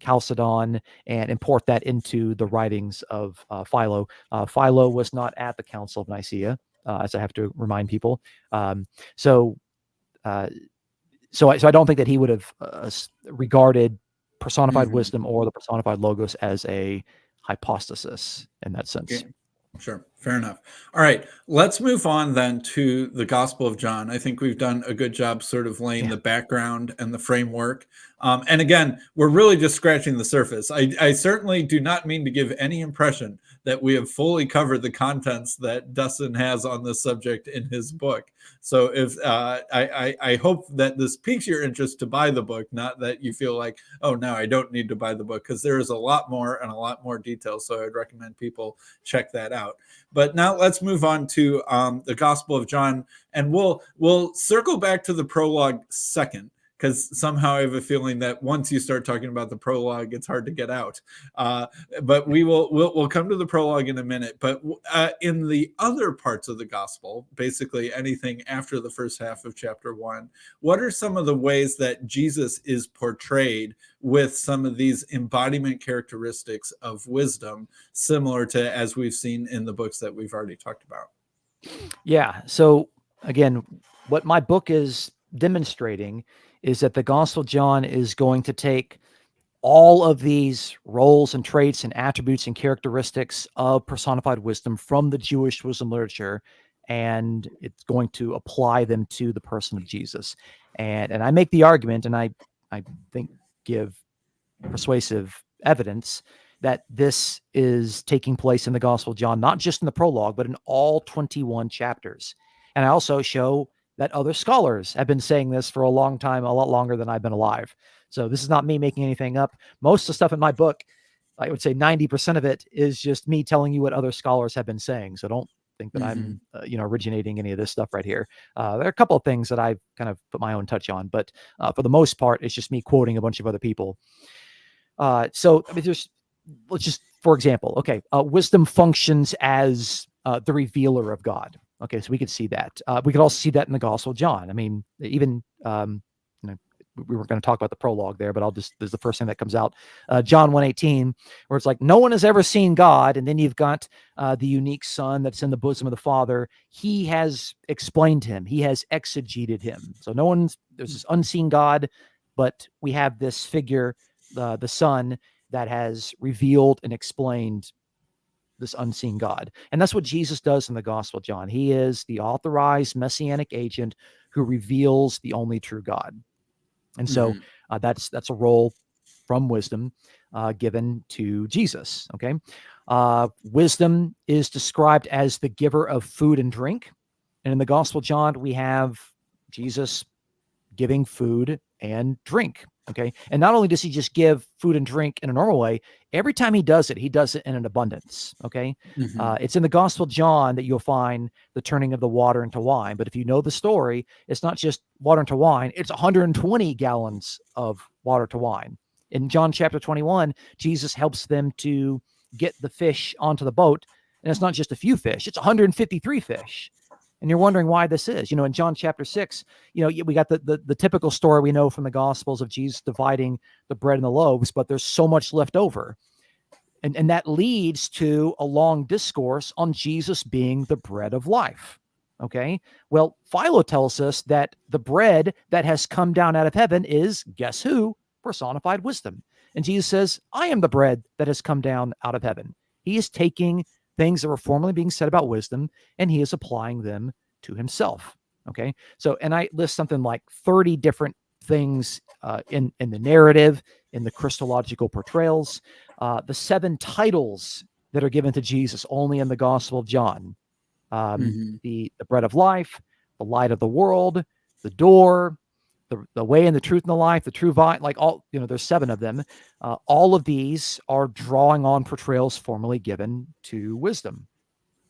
Chalcedon and import that into the writings of Philo. Philo was not at the Council of Nicaea, as I have to remind people. So I don't think that he would have regarded personified wisdom or the personified logos as a hypostasis in that sense. Okay. Sure. Fair enough. All right. Let's move on then to the Gospel of John. I think we've done a good job sort of laying the background and the framework. And again, we're really just scratching the surface. I certainly do not mean to give any impression that we have fully covered the contents that Dustin has on this subject in his book. So if I hope that this piques your interest to buy the book, not that you feel like, oh, no, I don't need to buy the book, because there is a lot more and a lot more details. So I'd recommend people check that out. But now let's move on to the Gospel of John, and we'll circle back to the prologue second, because somehow I have a feeling that once you start talking about the prologue, it's hard to get out. But we'll come to the prologue in a minute. But in the other parts of the gospel, basically anything after the first half of chapter 1, what are some of the ways that Jesus is portrayed with some of these embodiment characteristics of wisdom, similar to as we've seen in the books that we've already talked about? Yeah. So again, what my book is demonstrating is that the Gospel of John is going to take all of these roles and traits and attributes and characteristics of personified wisdom from the Jewish wisdom literature, and it's going to apply them to the person of Jesus. And I make the argument, and I think give persuasive evidence that this is taking place in the Gospel of John, not just in the prologue, but in all 21 chapters. And I also show that other scholars have been saying this for a long time, a lot longer than I've been alive. So this is not me making anything up. Most of the stuff in my book, I would say 90% of it is just me telling you what other scholars have been saying. So don't think that I'm, originating any of this stuff right here. There are a couple of things that I've kind of put my own touch on, but for the most part, it's just me quoting a bunch of other people. So I mean, let's just, for example, okay, wisdom functions as the revealer of God. Okay, so we could see that. We could also see that in the Gospel of John. I mean, even we were going to talk about the prologue there, but there's the first thing that comes out, John 1:18, where it's like, no one has ever seen God. And then you've got the unique Son that's in the bosom of the Father. He has explained him. He has exegeted him. So there's this unseen God, but we have this figure, the Son, that has revealed and explained this unseen God. And that's what Jesus does in the Gospel of John. He is the authorized messianic agent who reveals the only true God. And so that's a role from wisdom given to Jesus. Okay. Wisdom is described as the giver of food and drink. And in the Gospel of John, we have Jesus giving food and drink. Okay. And not only does he just give food and drink in a normal way, every time he does it in an abundance. Okay. It's in the Gospel of John that you'll find the turning of the water into wine. But if you know the story, it's not just water into wine, it's 120 gallons of water to wine. In John chapter 21, Jesus helps them to get the fish onto the boat. And it's not just a few fish, it's 153 fish. And you're wondering why this is. In John chapter 6, we got the typical story we know from the Gospels of Jesus dividing the bread and the loaves, but there's so much left over. And that leads to a long discourse on Jesus being the bread of life. Okay? Well, Philo tells us that the bread that has come down out of heaven is, guess who? personified wisdom. And Jesus says, I am the bread that has come down out of heaven. He is taking things that were formerly being said about wisdom, and he is applying them to himself. Okay. So, and I list something like 30 different things in the narrative, in the Christological portrayals, the 7 titles that are given to Jesus only in the Gospel of John. The bread of life, the light of the world, the door, the way and the truth and the life, the true vine, like all, there's 7 of them. All of these are drawing on portrayals formerly given to wisdom.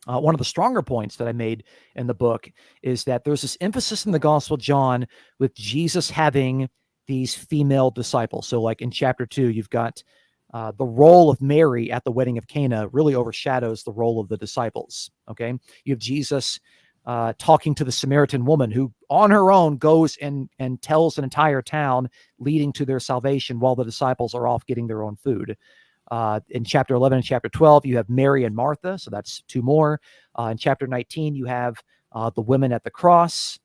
One of the stronger points that I made in the book is that there's this emphasis in the Gospel of John with Jesus having these female disciples. So like in chapter 2, you've got the role of Mary at the wedding of Cana really overshadows the role of the disciples. Okay. You have Jesus talking to the Samaritan woman who on her own goes and tells an entire town, leading to their salvation while the disciples are off getting their own food. In chapter 11 and chapter 12, you have Mary and Martha. So that's 2 more. In chapter 19, you have the women at the cross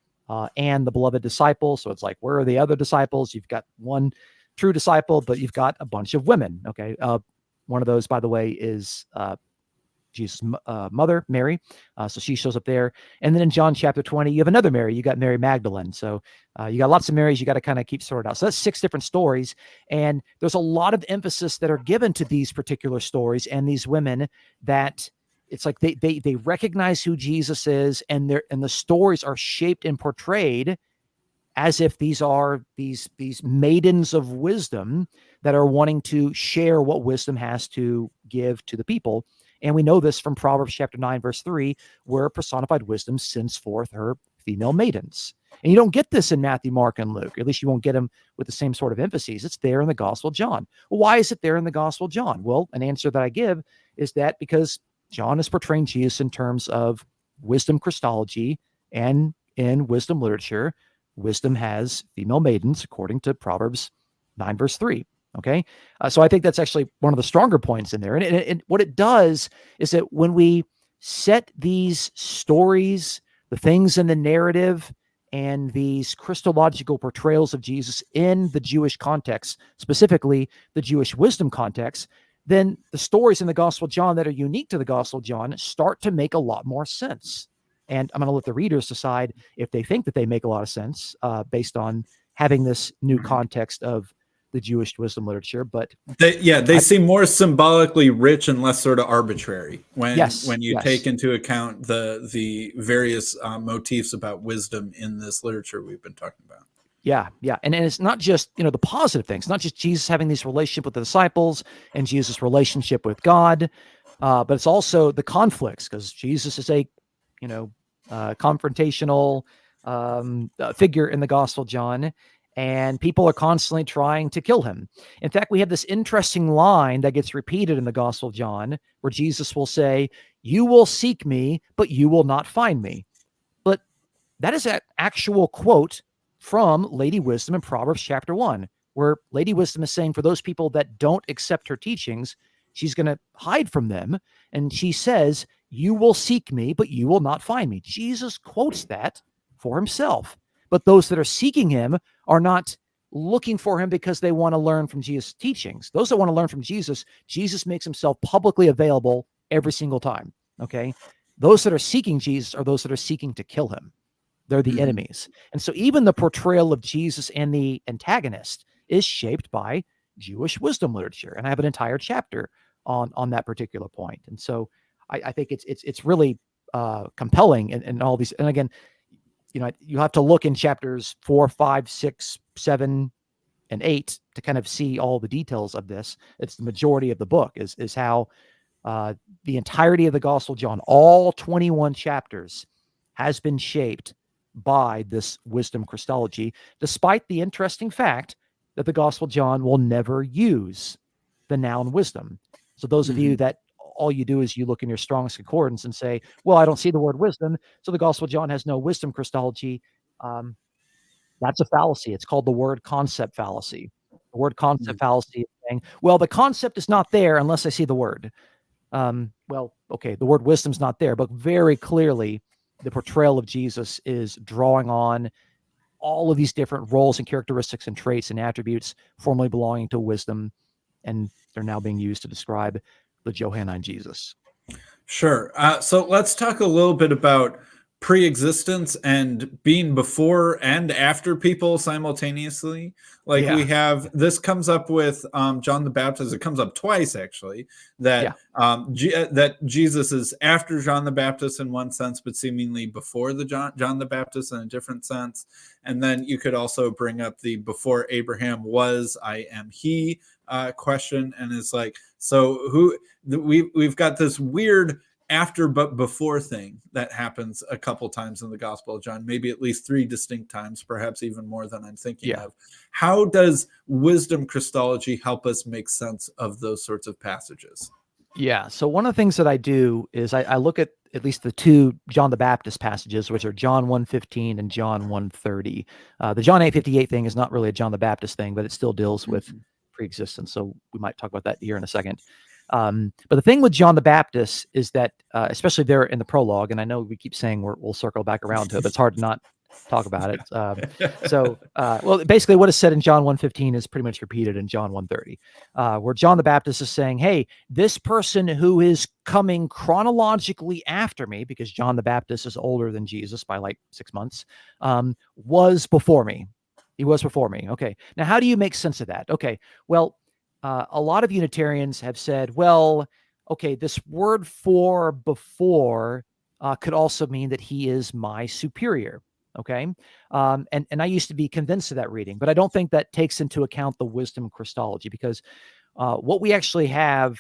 and the beloved disciples. So it's like, where are the other disciples? You've got one true disciple, but you've got a bunch of women. Okay. One of those, by the way, is Jesus' mother, Mary. So she shows up there. And then in John chapter 20, you have another Mary. You got Mary Magdalene. So you got lots of Marys you got to kind of keep sorted out. So that's 6 different stories. And there's a lot of emphasis that are given to these particular stories and these women that it's like they recognize who Jesus is, and the stories are shaped and portrayed as if these are these maidens of wisdom that are wanting to share what wisdom has to give to the people. And we know this from Proverbs chapter 9, verse 3, where personified wisdom sends forth her female maidens. And you don't get this in Matthew, Mark, and Luke. At least you won't get them with the same sort of emphases. It's there in the Gospel of John. Well, why is it there in the Gospel of John? Well, an answer that I give is that because John is portraying Jesus in terms of wisdom Christology, and in wisdom literature, wisdom has female maidens, according to Proverbs 9, verse 3. Okay. So I think that's actually one of the stronger points in there. And what it does is that when we set these stories, the things in the narrative, and these Christological portrayals of Jesus in the Jewish context, specifically the Jewish wisdom context, then the stories in the Gospel of John that are unique to the Gospel of John start to make a lot more sense. And I'm going to let the readers decide if they think that they make a lot of sense based on having this new context of the Jewish wisdom literature. But they seem more symbolically rich and less sort of arbitrary when you take into account the various motifs about wisdom in this literature we've been talking about. Yeah. And it's not just, the positive things, not just Jesus having this relationship with the disciples and Jesus' relationship with God, but it's also the conflicts, because Jesus is a confrontational figure in the Gospel of John, and people are constantly trying to kill him. In fact, we have this interesting line that gets repeated in the Gospel of John where Jesus will say, "You will seek me, but you will not find me." But that is an actual quote from Lady Wisdom in Proverbs chapter 1, where Lady Wisdom is saying for those people that don't accept her teachings, she's going to hide from them. And she says, "You will seek me, but you will not find me." Jesus quotes that for himself. But those that are seeking him are not looking for him because they want to learn from Jesus' teachings. Those that want to learn from Jesus, Jesus makes himself publicly available every single time. Okay. Those that are seeking Jesus are those that are seeking to kill him. They're the enemies. And so even the portrayal of Jesus and the antagonist is shaped by Jewish wisdom literature. And I have an entire chapter on that particular point. And so I think it's really compelling and all these. And again, you have to look in chapters 4, 5, 6, 7, and 8 to kind of see all the details of this. It's the majority of the book is how the entirety of the Gospel of John, all 21 chapters, has been shaped by this wisdom Christology, despite the interesting fact that the Gospel of John will never use the noun wisdom. So those of you that all you do is you look in your Strong's Concordance and say, well, I don't see the word wisdom, so the Gospel of John has no wisdom Christology. That's a fallacy. It's called the word concept fallacy. The word concept fallacy is saying, well, the concept is not there unless I see the word. Well, okay, the word wisdom's not there, but very clearly the portrayal of Jesus is drawing on all of these different roles and characteristics and traits and attributes formerly belonging to wisdom, and they're now being used to describe the Johannine Jesus. Sure. So let's talk a little bit about pre-existence and being before and after people simultaneously. Like we have, this comes up with John the Baptist. It comes up twice actually, that that Jesus is after John the Baptist in one sense, but seemingly before the John the Baptist in a different sense. And then you could also bring up the before Abraham was, I am he question, and it's like, so who we've got this weird after but before thing that happens a couple times in the Gospel of John, maybe at least 3 distinct times, perhaps even more than I'm thinking of. How does wisdom Christology help us make sense of those sorts of passages? Yeah. So one of the things that I do is I look at least the 2 John the Baptist passages, which are John 1:15 and John 1:30. The John 8:58 thing is not really a John the Baptist thing, but it still deals with pre-existence. So we might talk about that here in a second. But the thing with John the Baptist is that, especially there in the prologue, and I know we keep saying we'll circle back around to it, but it's hard to not talk about it. Well, basically what is said in John 1:15 is pretty much repeated in John 1:30, where John the Baptist is saying, hey, this person who is coming chronologically after me, because John the Baptist is older than Jesus by like 6 months, was before me. He was before me. Okay. Now, how do you make sense of that? Okay. Well, a lot of Unitarians have said, well, okay, this word for before could also mean that he is my superior. Okay. And I used to be convinced of that reading, but I don't think that takes into account the wisdom Christology, because what we actually have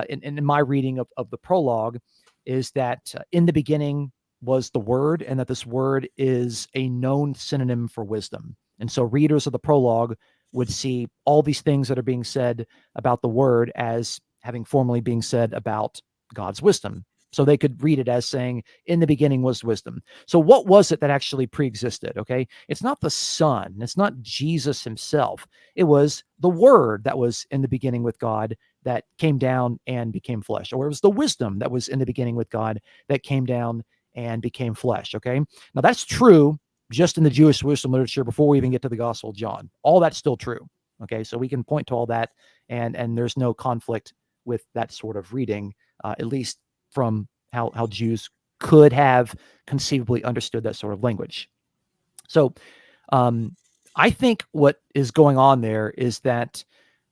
in my reading of the prologue is that in the beginning was the word, and that this word is a known synonym for wisdom. And so readers of the prologue would see all these things that are being said about the word as having formerly being said about God's wisdom. So they could read it as saying, in the beginning was wisdom. So what was it that actually pre-existed? Okay. It's not the Son. It's not Jesus himself. It was the word that was in the beginning with God that came down and became flesh. Or it was the wisdom that was in the beginning with God that came down and became flesh. Okay. Now that's true just in the Jewish wisdom literature before we even get to the Gospel of John. All that's still true. Okay. So we can point to all that, and there's no conflict with that sort of reading, at least from how Jews could have conceivably understood that sort of language. So I think what is going on there is that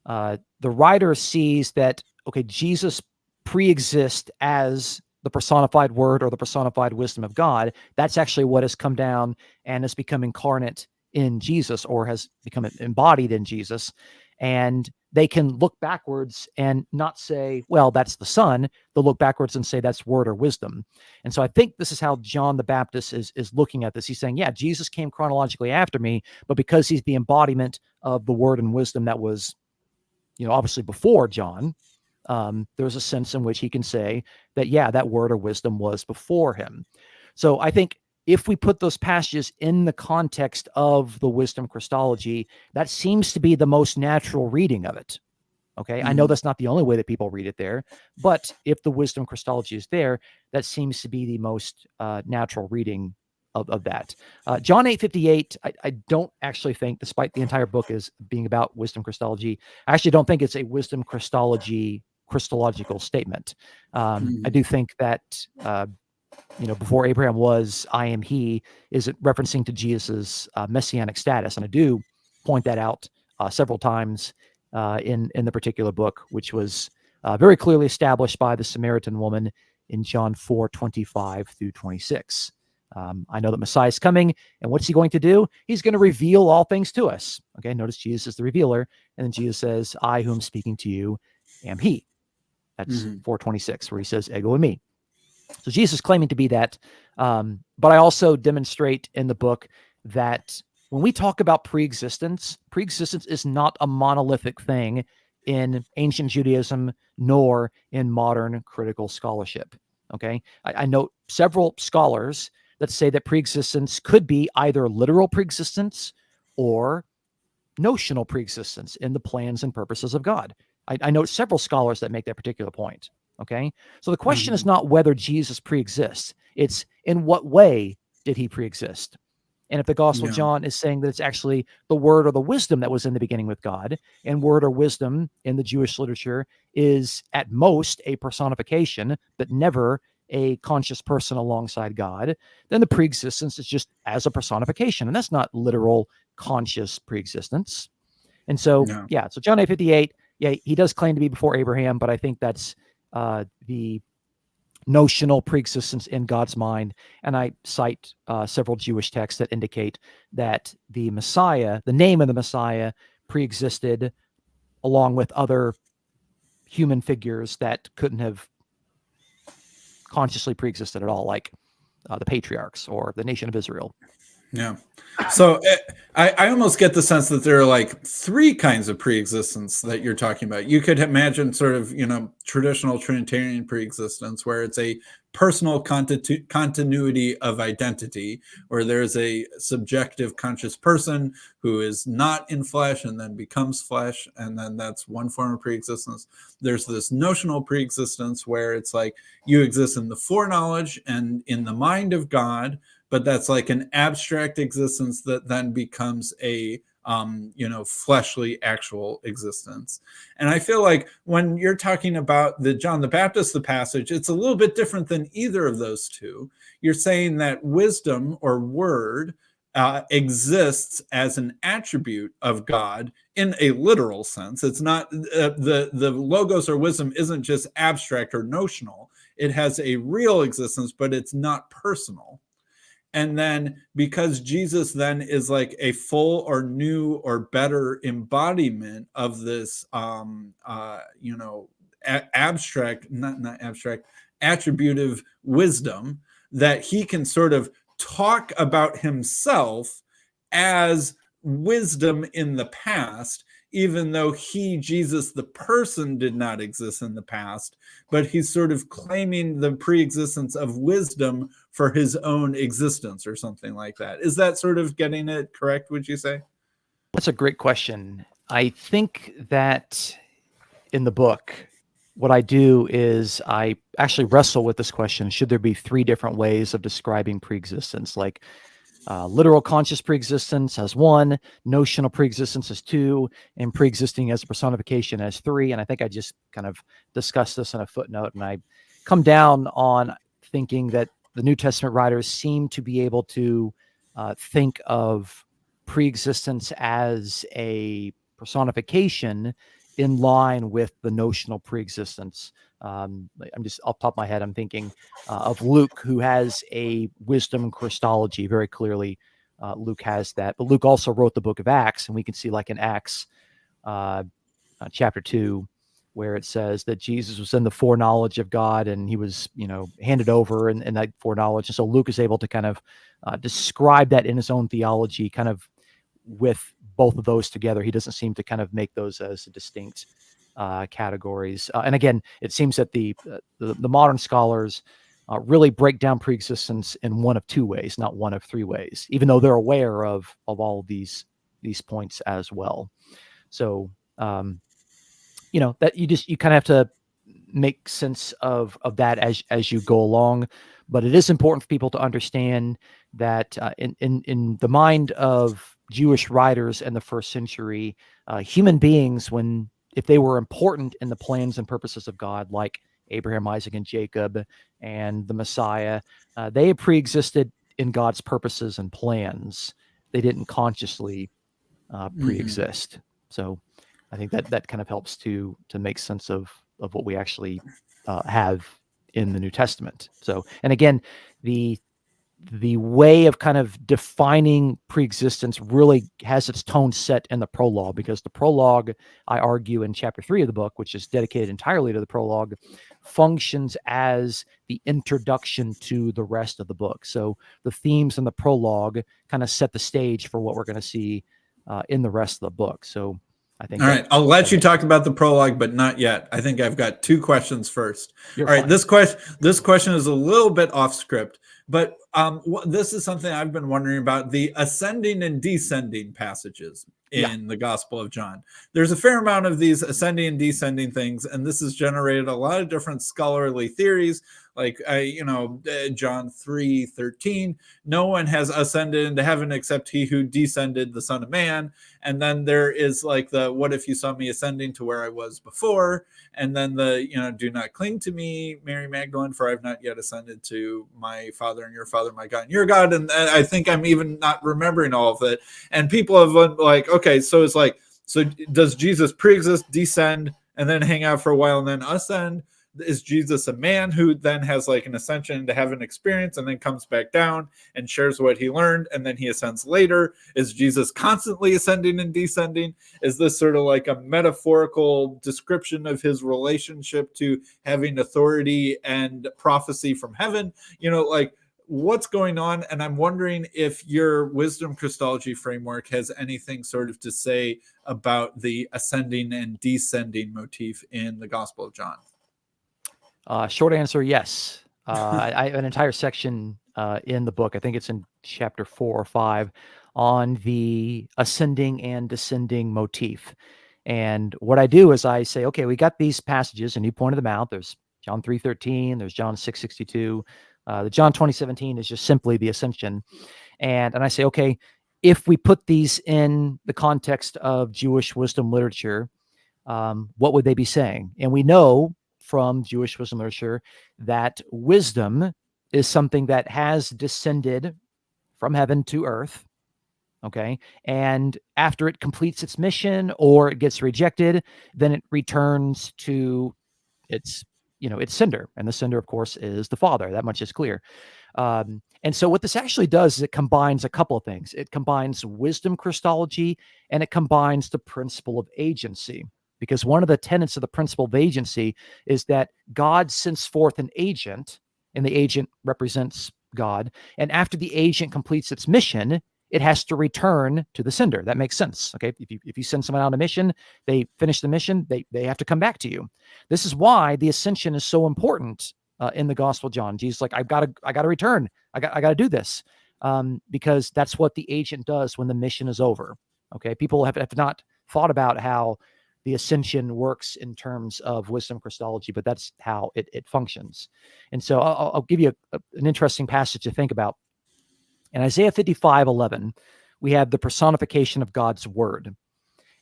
the writer sees that, okay, Jesus pre-exists as the personified word or the personified wisdom of God. That's actually what has come down and has become incarnate in Jesus, or has become embodied in Jesus. And they can look backwards and not say, well, that's the Son. They'll look backwards and say that's word or wisdom. And so I think this is how John the Baptist is looking at this. He's saying, yeah, Jesus came chronologically after me, but because he's the embodiment of the word and wisdom that was, obviously before John, there's a sense in which he can say that, yeah, that word or wisdom was before him. So I think if we put those passages in the context of the wisdom Christology, that seems to be the most natural reading of it. Okay. I know that's not the only way that people read it there, but if the wisdom Christology is there, that seems to be the most natural reading of that. John 8:58, I don't actually think, despite the entire book is being about wisdom Christology, I actually don't think it's a wisdom Christology Christological statement. I do think that, before Abraham was, I am he, is it referencing to Jesus's messianic status. And I do point that out several times in the particular book, which was very clearly established by the Samaritan woman in John 4:25 through 26. I know that Messiah is coming, and what's he going to do? He's going to reveal all things to us. Okay, notice Jesus is the revealer, and then Jesus says, I who am speaking to you am he. That's 4:26, where he says, ego and me. So Jesus is claiming to be that, but I also demonstrate in the book that when we talk about pre-existence is not a monolithic thing in ancient Judaism, nor in modern critical scholarship. Okay, I note several scholars that say that pre-existence could be either literal pre-existence or notional pre-existence in the plans and purposes of God. I note several scholars that make that particular point. Okay, so the question is not whether Jesus pre-exists; it's in what way did he pre-exist. And if the Gospel of Yeah. John is saying that it's actually the word or the wisdom that was in the beginning with God, and word or wisdom in the Jewish literature is at most a personification, but never a conscious person alongside God, then the preexistence is just as a personification. And that's not literal conscious preexistence. And so, Yeah. yeah, so John 8:58, yeah, he does claim to be before Abraham, but I think that's the notional preexistence in God's mind. And I cite several Jewish texts that indicate that the Messiah, the name of the Messiah, preexisted along with other human figures that couldn't have consciously preexisted at all, like the patriarchs or the nation of Israel. Yeah. So I almost get the sense that there are like three kinds of preexistence that you're talking about. You could imagine sort of, traditional Trinitarian preexistence where it's a personal continuity of identity, where there's a subjective conscious person who is not in flesh and then becomes flesh. And then that's one form of preexistence. There's this notional preexistence where it's like you exist in the foreknowledge and in the mind of God, but that's like an abstract existence that then becomes a fleshly actual existence. And I feel like when you're talking about the John the Baptist, the passage, it's a little bit different than either of those two. You're saying that wisdom or word exists as an attribute of God in a literal sense. It's not the logos or wisdom isn't just abstract or notional. It has a real existence, but it's not personal. And then because Jesus then is like a full or new or better embodiment of this, abstract, not abstract, attributive wisdom, that he can sort of talk about himself as wisdom in the past, even though he, Jesus, the person, did not exist in the past, but he's sort of claiming the preexistence of wisdom for his own existence or something like that. Is that sort of getting it correct, would you say? That's a great question. I think that in the book, what I do is I actually wrestle with this question. Should there be three different ways of describing preexistence? Like literal conscious preexistence as one, notional preexistence as two, and preexisting as a personification as three. And I think I just kind of discussed this in a footnote, and I come down on thinking that the New Testament writers seem to be able to think of preexistence as a personification in line with the notional preexistence. I'm just off the top of my head, I'm thinking of Luke, who has a wisdom Christology. Very clearly, Luke has that. But Luke also wrote the book of Acts, and we can see, like in Acts chapter 2, where it says that Jesus was in the foreknowledge of God, and he was, handed over in that foreknowledge. And so Luke is able to kind of describe that in his own theology, kind of with both of those together. He doesn't seem to kind of make those as distinct categories. And again, it seems that the modern scholars really break down preexistence in one of two ways, not one of three ways, even though they're aware of all of these points as well. So, that you kind of have to make sense of that as you go along. But it is important for people to understand that in the mind of Jewish writers in the first century, human beings, if they were important in the plans and purposes of God, like Abraham, Isaac, and Jacob, and the Messiah, they pre-existed in God's purposes and plans. They didn't consciously pre-exist. So I think that kind of helps to make sense of what we actually have in the New Testament. So, and again, the way of kind of defining preexistence really has its tone set in the prologue, because the prologue, I argue, in chapter 3 of the book, which is dedicated entirely to the prologue, functions as the introduction to the rest of the book. So the themes in the prologue kind of set the stage for what we're going to see in the rest of the book. So I think. All right, I'll let you talk about the prologue, but not yet. I think I've got two questions first. All right, this question is a little bit off script, but this is something I've been wondering about: the ascending and descending passages in the Gospel of John. There's a fair amount of these ascending and descending things, and this has generated a lot of different scholarly theories. Like, John 3:13, no one has ascended into heaven except he who descended, the Son of Man. And then there is like the, what if you saw me ascending to where I was before? And then do not cling to me, Mary Magdalene, for I've not yet ascended to my Father and your Father, my God and your God. And I think I'm even not remembering all of it. And people have been like, okay, so it's like, so does Jesus pre-exist, descend, and then hang out for a while and then ascend? Is Jesus a man who then has like an ascension into heaven experience and then comes back down and shares what he learned and then he ascends later? Is Jesus constantly ascending and descending? Is this sort of like a metaphorical description of his relationship to having authority and prophecy from heaven? Like, what's going on? And I'm wondering if your wisdom Christology framework has anything sort of to say about the ascending and descending motif in the Gospel of John. Short answer, yes. I have an entire section in the book, I think it's in chapter 4 or 5, on the ascending and descending motif. And what I do is I say, okay, we got these passages, and you pointed them out. There's John 3:13, there's John 6:62. The John 20:17 is just simply the ascension. And I say, okay, if we put these in the context of Jewish wisdom literature, what would they be saying? And we know from Jewish wisdom literature that wisdom is something that has descended from heaven to earth. Okay. And after it completes its mission or it gets rejected, then it returns to its sender. And the sender, of course, is the Father. That much is clear. And so what this actually does is it combines a couple of things. It combines wisdom Christology and it combines the principle of agency. Because one of the tenets of the principle of agency is that God sends forth an agent, and the agent represents God. And after the agent completes its mission, it has to return to the sender. That makes sense. Okay. If you send someone out on a mission, they finish the mission, they have to come back to you. This is why the ascension is so important in the Gospel of John. Jesus is like, I got to return. I got to do this because that's what the agent does when the mission is over. Okay. People have not thought about how the ascension works in terms of wisdom Christology, but that's how it functions. And so I'll give you an interesting passage to think about. In Isaiah 55:11, we have the personification of God's word.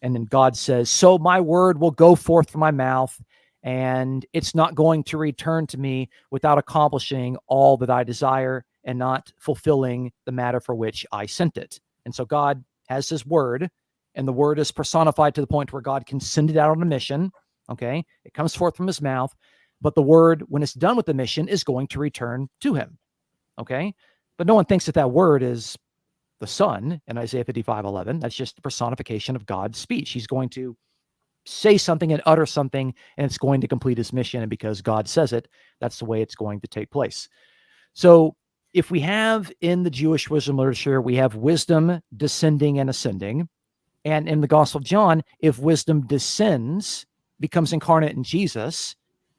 And then God says, so my word will go forth from my mouth, and it's not going to return to me without accomplishing all that I desire and not fulfilling the matter for which I sent it. And so God has his word, and the word is personified to the point where God can send it out on a mission. Okay. It comes forth from his mouth, but the word, when it's done with the mission, is going to return to him. Okay. But no one thinks that word is the Son in Isaiah 55:11. That's just the personification of God's speech. He's going to say something and utter something, and it's going to complete his mission. And because God says it, that's the way it's going to take place. So if we have in the Jewish wisdom literature, we have wisdom descending and ascending. And in the Gospel of John, if wisdom descends, becomes incarnate in Jesus,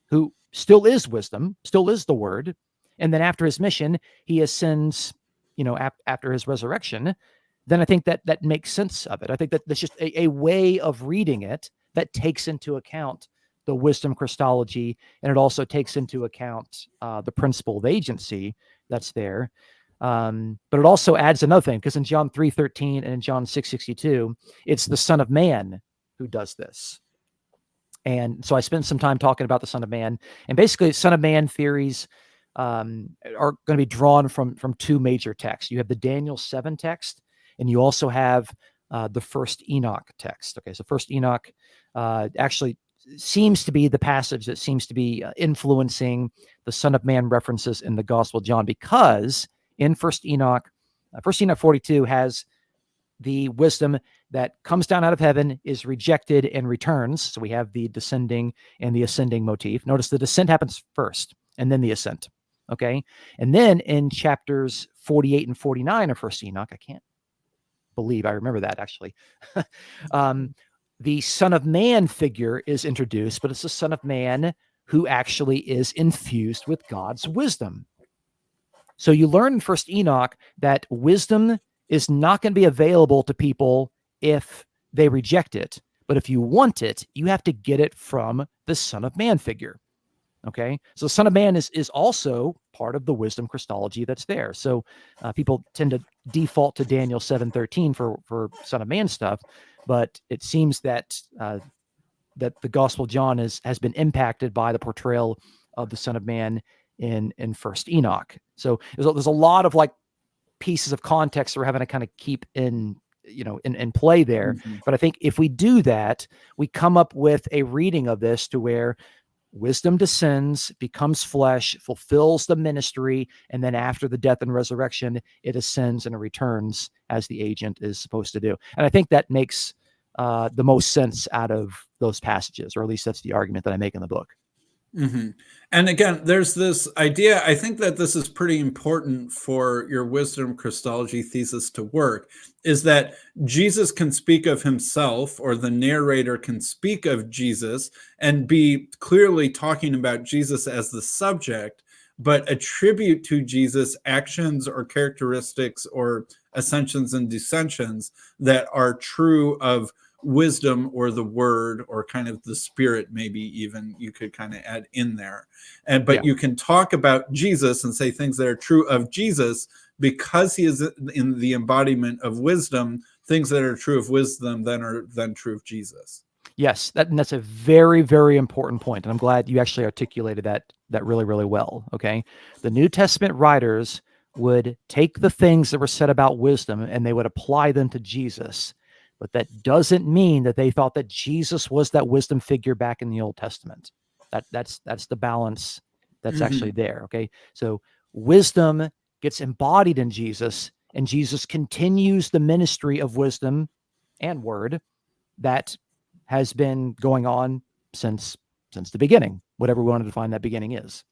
who still is wisdom, still is the word, and then after his mission, he ascends, after his resurrection, then I think that makes sense of it. I think that that's just a way of reading it that takes into account the wisdom Christology, and it also takes into account the principle of agency that's there. But it also adds another thing, because in John 3:13 and in John 6:62, it's the Son of Man who does this. And so I spent some time talking about the Son of Man, and basically Son of Man theories are going to be drawn from two major texts. You have the Daniel 7 text, and you also have the First Enoch text. Okay, so First Enoch actually seems to be the passage that seems to be influencing the Son of Man references in the Gospel of John, because in First Enoch 42 has the wisdom that comes down out of heaven, is rejected, and returns. So we have the descending and the ascending motif. Notice the descent happens first, and then the ascent. Okay. And then in chapters 48 and 49 of First Enoch, I can't believe I remember that actually. The Son of Man figure is introduced, but it's the Son of Man who actually is infused with God's wisdom. So you learn in First Enoch that wisdom is not going to be available to people if they reject it. But if you want it, you have to get it from the Son of Man figure. Okay, so the Son of Man is also part of the wisdom Christology that's there. So people tend to default to Daniel 7:13 for Son of Man stuff, but it seems that that the Gospel of John has been impacted by the portrayal of the Son of Man in First Enoch. So there's a lot of like pieces of context that we're having to kind of keep in play there. Mhm. But I think if we do that, we come up with a reading of this to where wisdom descends, becomes flesh, fulfills the ministry, and then after the death and resurrection, it ascends and returns as the agent is supposed to do. And I think that makes the most sense out of those passages, or at least that's the argument that I make in the book. Hmm. And again, there's this idea. I think that this is pretty important for your wisdom Christology thesis to work, is that Jesus can speak of himself, or the narrator can speak of Jesus and be clearly talking about Jesus as the subject, but attribute to Jesus actions or characteristics or ascensions and descensions that are true of wisdom or the word or kind of the spirit, maybe even you could kind of add in there. And but Yeah. you can talk about Jesus and say things that are true of Jesus because he is in the embodiment of wisdom. Things that are true of wisdom then are then true of Jesus. Yes, that's a very, very important point, and I'm glad you actually articulated that really, really well. Okay, the New Testament writers would take the things that were said about wisdom and they would apply them to Jesus, but that doesn't mean that they thought that Jesus was that wisdom figure back in the Old Testament. That's the balance that's actually Mhm. there. Okay, so wisdom gets embodied in Jesus, and Jesus continues the ministry of wisdom and word that has been going on since the beginning, whatever we want to define that beginning is.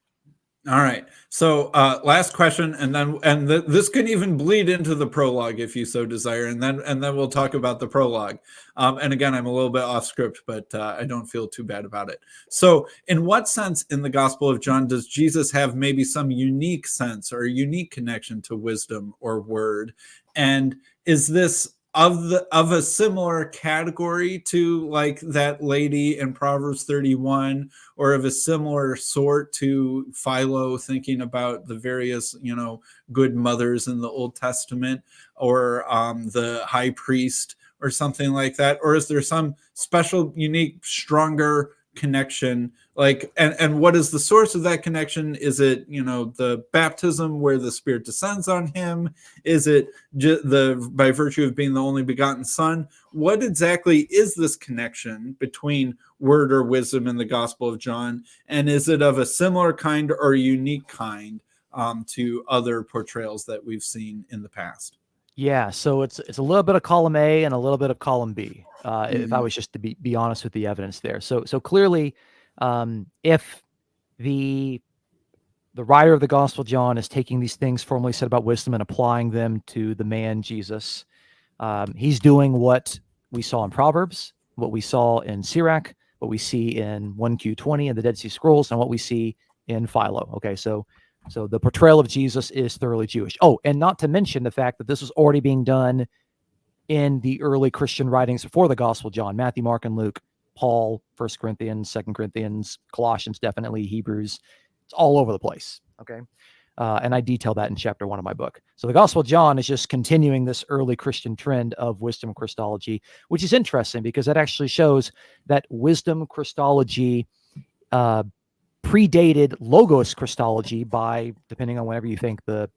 All right. So, last question, and then this can even bleed into the prologue if you so desire, and then we'll talk about the prologue. And again, I'm a little bit off script, but I don't feel too bad about it. So, in what sense in the Gospel of John does Jesus have maybe some unique sense or a unique connection to wisdom or word? And is this of a similar category to like that lady in Proverbs 31, or of a similar sort to Philo thinking about the various, good mothers in the Old Testament, or the high priest or something like that? Or is there some special, unique, stronger connection? Like, and what is the source of that connection? Is it, the baptism where the Spirit descends on him? Is it by virtue of being the only begotten Son? What exactly is this connection between word or wisdom in the Gospel of John? And is it of a similar kind or a unique kind to other portrayals that we've seen in the past? Yeah, so it's a little bit of column A and a little bit of column B. If I Mhm. was just to be honest with the evidence there, so clearly, if the writer of the Gospel John is taking these things formerly said about wisdom and applying them to the man Jesus, he's doing what we saw in Proverbs, what we saw in Sirach, what we see in 1Q20 and the Dead Sea Scrolls, and what we see in Philo. Okay, so the portrayal of Jesus is thoroughly Jewish. Oh, and not to mention the fact that this was already being done in the early Christian writings before the Gospel of John: Matthew, Mark, and Luke, Paul, First Corinthians, Second Corinthians, Colossians, definitely Hebrews. It's all over the place. Okay. And I detail that in chapter 1 of my book. So the Gospel of John is just continuing this early Christian trend of wisdom Christology, which is interesting because that actually shows that wisdom Christology predated Logos Christology by, depending on whenever you think the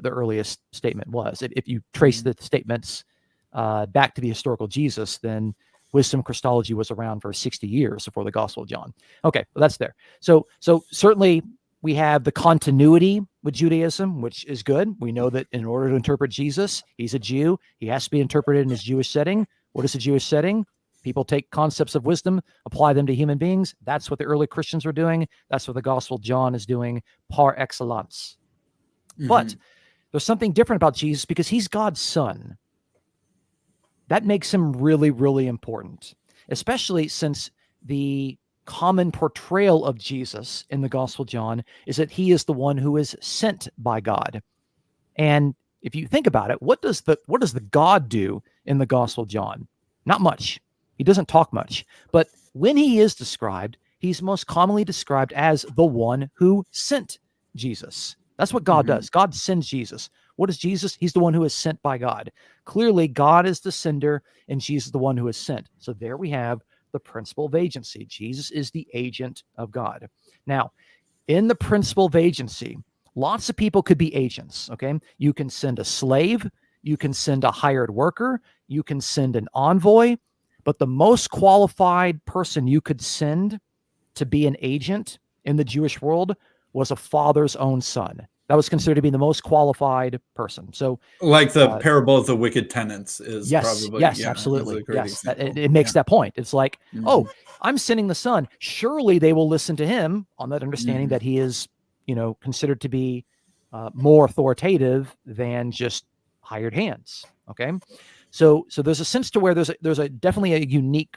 earliest statement was. If you trace the statements back to the historical Jesus, then wisdom Christology was around for 60 years before the Gospel of John. Okay, well, that's there. So certainly we have the continuity with Judaism, which is good. We know that in order to interpret Jesus, he's a Jew. He has to be interpreted in his Jewish setting. What is a Jewish setting? People take concepts of wisdom, apply them to human beings. That's what the early Christians were doing. That's what the Gospel of John is doing par excellence. But Mhm. there's something different about Jesus because he's God's son. That makes him really, really important, especially since the common portrayal of Jesus in the Gospel of John is that he is the one who is sent by God. And if you think about it, what does the God do in the Gospel of John? Not much. He doesn't talk much. But when he is described, he's most commonly described as the one who sent Jesus. That's what God does. God sends Jesus. What is Jesus? He's the one who is sent by God. Clearly, God is the sender and Jesus is the one who is sent. So there we have the principle of agency. Jesus is the agent of God. Now, in the principle of agency, lots of people could be agents, okay? You can send a slave, you can send a hired worker, you can send an envoy, but the most qualified person you could send to be an agent in the Jewish world was a father's own son. That was considered to be the most qualified person. So, like the parable of the wicked tenants is probably, yes, is absolutely, a great yes. example. It makes that point. It's like, oh, I'm sending the son. Surely they will listen to him on that understanding that he is, considered to be more authoritative than just hired hands. Okay, so there's a sense to where there's a definitely a unique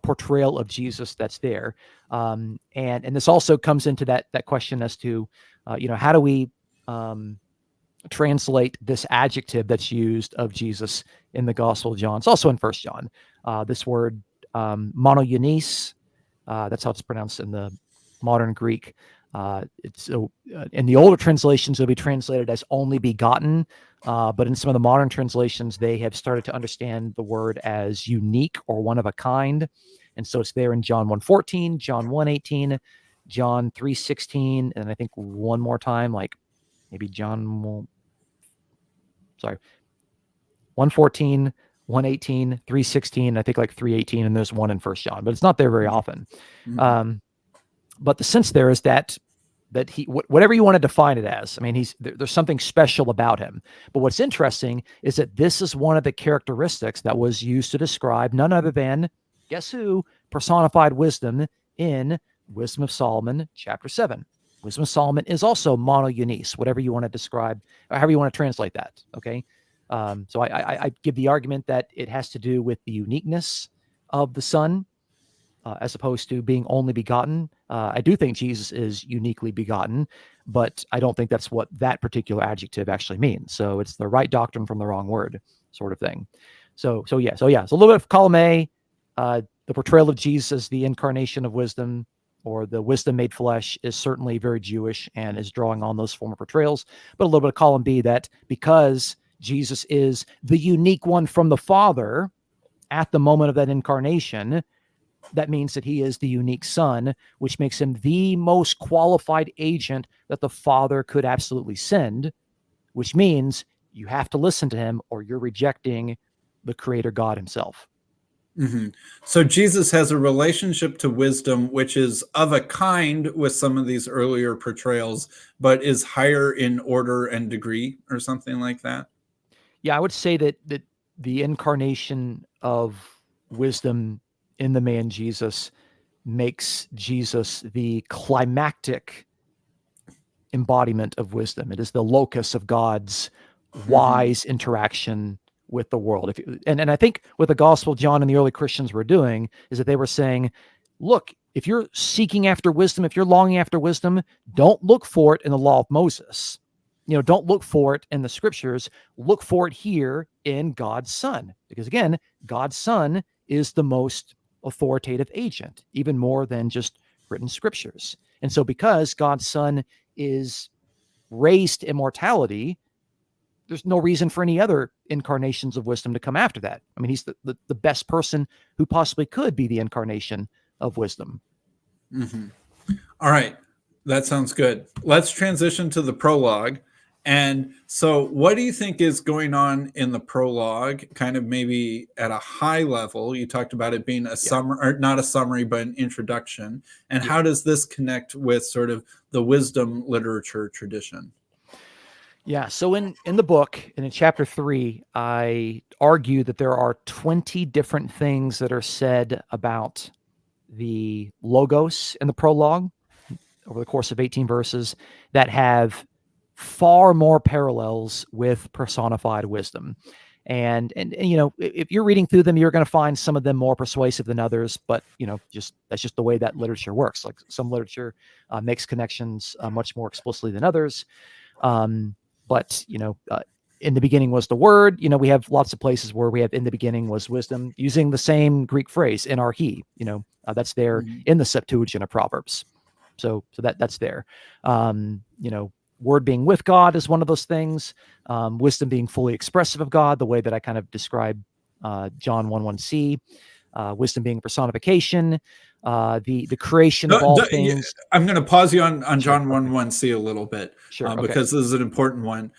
portrayal of Jesus that's there, and this also comes into that question as to, how do we translate this adjective that's used of Jesus in the Gospel of John. It's also in First John. This word monogenes, that's how it's pronounced in the modern Greek. It's in the older translations, it'll be translated as only begotten, but in some of the modern translations, they have started to understand the word as unique or one of a kind. And so it's there in John 1:14, John 1:18, John 3:16, and I think one more time, like maybe John 1:14, 1:18, 3:16, I think like 3:18, and there's one in First John, but it's not there very often. But the sense there is that he, whatever you want to define it as, I mean, there's something special about him. But what's interesting is that this is one of the characteristics that was used to describe none other than, guess who? Personified wisdom in Wisdom of Solomon, chapter 7. Wisdom of Solomon is also monogenes, whatever you want to describe, or however you want to translate that, okay? So I give the argument that it has to do with the uniqueness of the Son, as opposed to being only begotten. I do think Jesus is uniquely begotten, but I don't think that's what that particular adjective actually means. So it's the right doctrine from the wrong word, sort of thing. So a little bit of column A, the portrayal of Jesus as the incarnation of wisdom, or the wisdom made flesh, is certainly very Jewish and is drawing on those former portrayals. But a little bit of column B, that because Jesus is the unique one from the Father at the moment of that incarnation, that means that he is the unique Son, which makes him the most qualified agent that the Father could absolutely send, which means you have to listen to him or you're rejecting the Creator God himself. So Jesus has a relationship to wisdom which is of a kind with some of these earlier portrayals, but is higher in order and degree, or something like that. Yeah, I would say that the incarnation of wisdom in the man Jesus makes Jesus the climactic embodiment of wisdom. It is the locus of God's wise interaction with the world. And I think what the Gospel of John and the early Christians were doing is that they were saying, look, if you're seeking after wisdom, if you're longing after wisdom, don't look for it in the law of Moses. Don't look for it in the scriptures. Look for it here in God's Son. Because again, God's Son is the most authoritative agent, even more than just written scriptures. And so because God's Son is raised to immortality, there's no reason for any other incarnations of wisdom to come after that. I mean, he's the best person who possibly could be the incarnation of wisdom. All right. That sounds good. Let's transition to the prologue. And so what do you think is going on in the prologue, kind of maybe at a high level? You talked about it being a summary, or not a summary, but an introduction. And how does this connect with sort of the wisdom literature tradition? Yeah, so in the book, and in chapter 3, I argue that there are 20 different things that are said about the logos in the prologue over the course of 18 verses that have far more parallels with personified wisdom. And if you're reading through them, you're going to find some of them more persuasive than others, but that's just the way that literature works. Like some literature makes connections much more explicitly than others. But in the beginning was the word. We have lots of places where we have in the beginning was wisdom, using the same Greek phrase, enarche. That's there in the Septuagint of Proverbs. So that's there. Word being with God is one of those things. Wisdom being fully expressive of God, the way that I kind of describe John 1:1c. Wisdom being personification, the creation of all things. I'm going to pause you on Sure. John 1:1c a little bit, Sure, because this is an important one.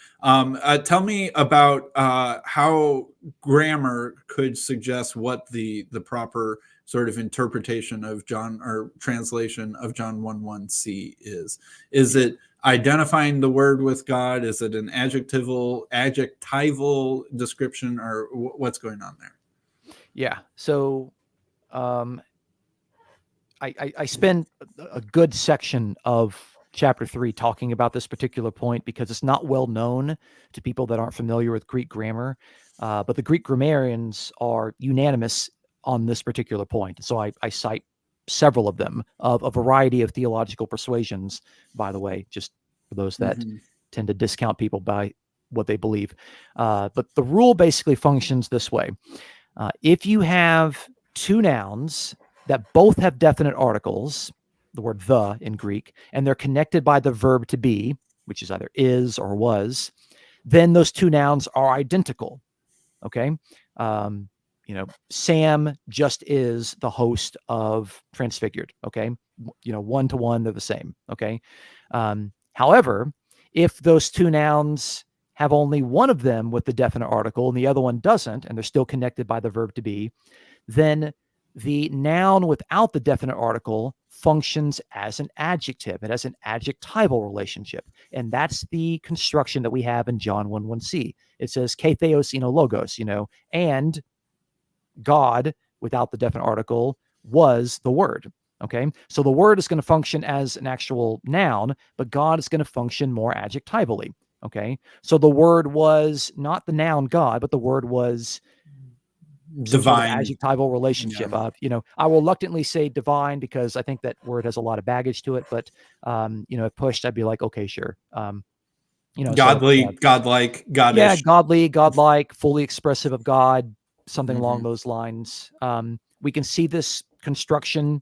Tell me about how grammar could suggest what the proper sort of interpretation of John, or translation of John 1:1c is. Is it identifying the word with God? Is it an adjectival description, or what's going on there? Yeah. So I spend a good section of chapter 3 talking about this particular point because it's not well known to people that aren't familiar with Greek grammar. But the Greek grammarians are unanimous on this particular point. So I cite several of them, of a variety of theological persuasions, by the way, just for those that tend to discount people by what they believe. But the rule basically functions this way. If you have two nouns that both have definite articles, the word the in Greek, and they're connected by the verb to be, which is either is or was, then those two nouns are identical. Okay. Sam just is the host of Transfigured. Okay. 1-to-1, they're the same. Okay. However, if those two nouns have only one of them with the definite article and the other one doesn't, and they're still connected by the verb to be, then the noun without the definite article functions as an adjective. It has an adjectival relationship. And that's the construction that we have in John 1:1c. It says, "Ke theos logos," and God, without the definite article, was the word. Okay. So the word is going to function as an actual noun, but God is going to function more adjectivally. Okay. So the word was not the noun God, but the word was some sort of adjectival relationship. I will reluctantly say divine because I think that word has a lot of baggage to it, but if pushed, I'd be like, okay, sure. Godly, godlike, goddish. Yeah, godly, godlike, fully expressive of God, something along those lines. We can see this construction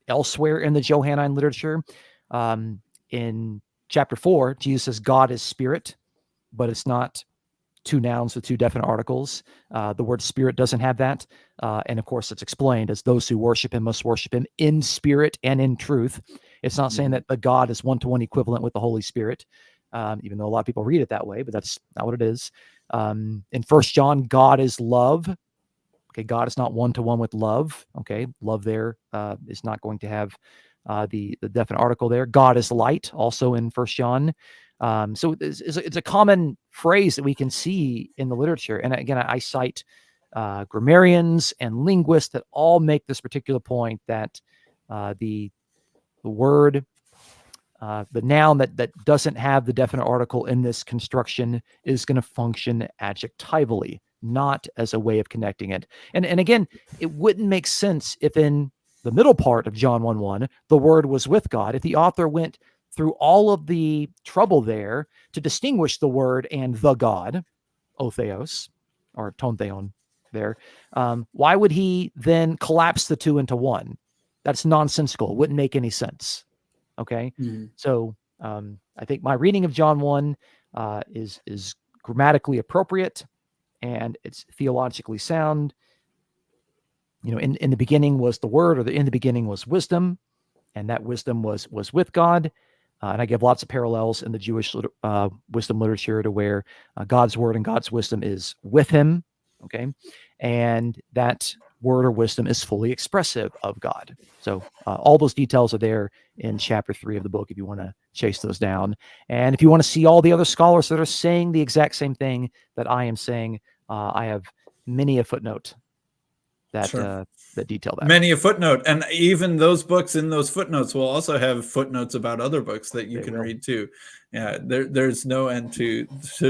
elsewhere in the Johannine literature. In chapter 4, Jesus says God is spirit, but it's not two nouns with two definite articles. The word spirit doesn't have that. And of course, it's explained as those who worship him must worship him in spirit and in truth. It's not saying that the God is 1-to-1 equivalent with the Holy Spirit, even though a lot of people read it that way, but that's not what it is. In 1 John, God is love. Okay, God is not 1-to-1 with love. Okay, love there is not going to have the definite article there. God is light, also in 1 John. So it's a common phrase that we can see in the literature. And again, I cite grammarians and linguists that all make this particular point that the word, the noun that doesn't have the definite article in this construction is going to function adjectivally, not as a way of connecting it. And again, it wouldn't make sense if in the middle part of John 1:1, the word was with God, if the author went through all of the trouble there to distinguish the word and the God, otheos, or tontheon there, why would he then collapse the two into one? That's nonsensical. It wouldn't make any sense. Okay. So I think my reading of John 1 is grammatically appropriate and it's theologically sound. In the beginning was the word, or in the beginning was wisdom, and that wisdom was with God. And I give lots of parallels in the Jewish wisdom literature to where God's word and God's wisdom is with him. Okay. And that word or wisdom is fully expressive of God. So all those details are there in chapter 3 of the book if you want to chase those down. And if you want to see all the other scholars that are saying the exact same thing that I am saying, I have many a footnote that that detail that. Many a footnote. And even those books in those footnotes will also have footnotes about other books that you can read too. Yeah, there's no end to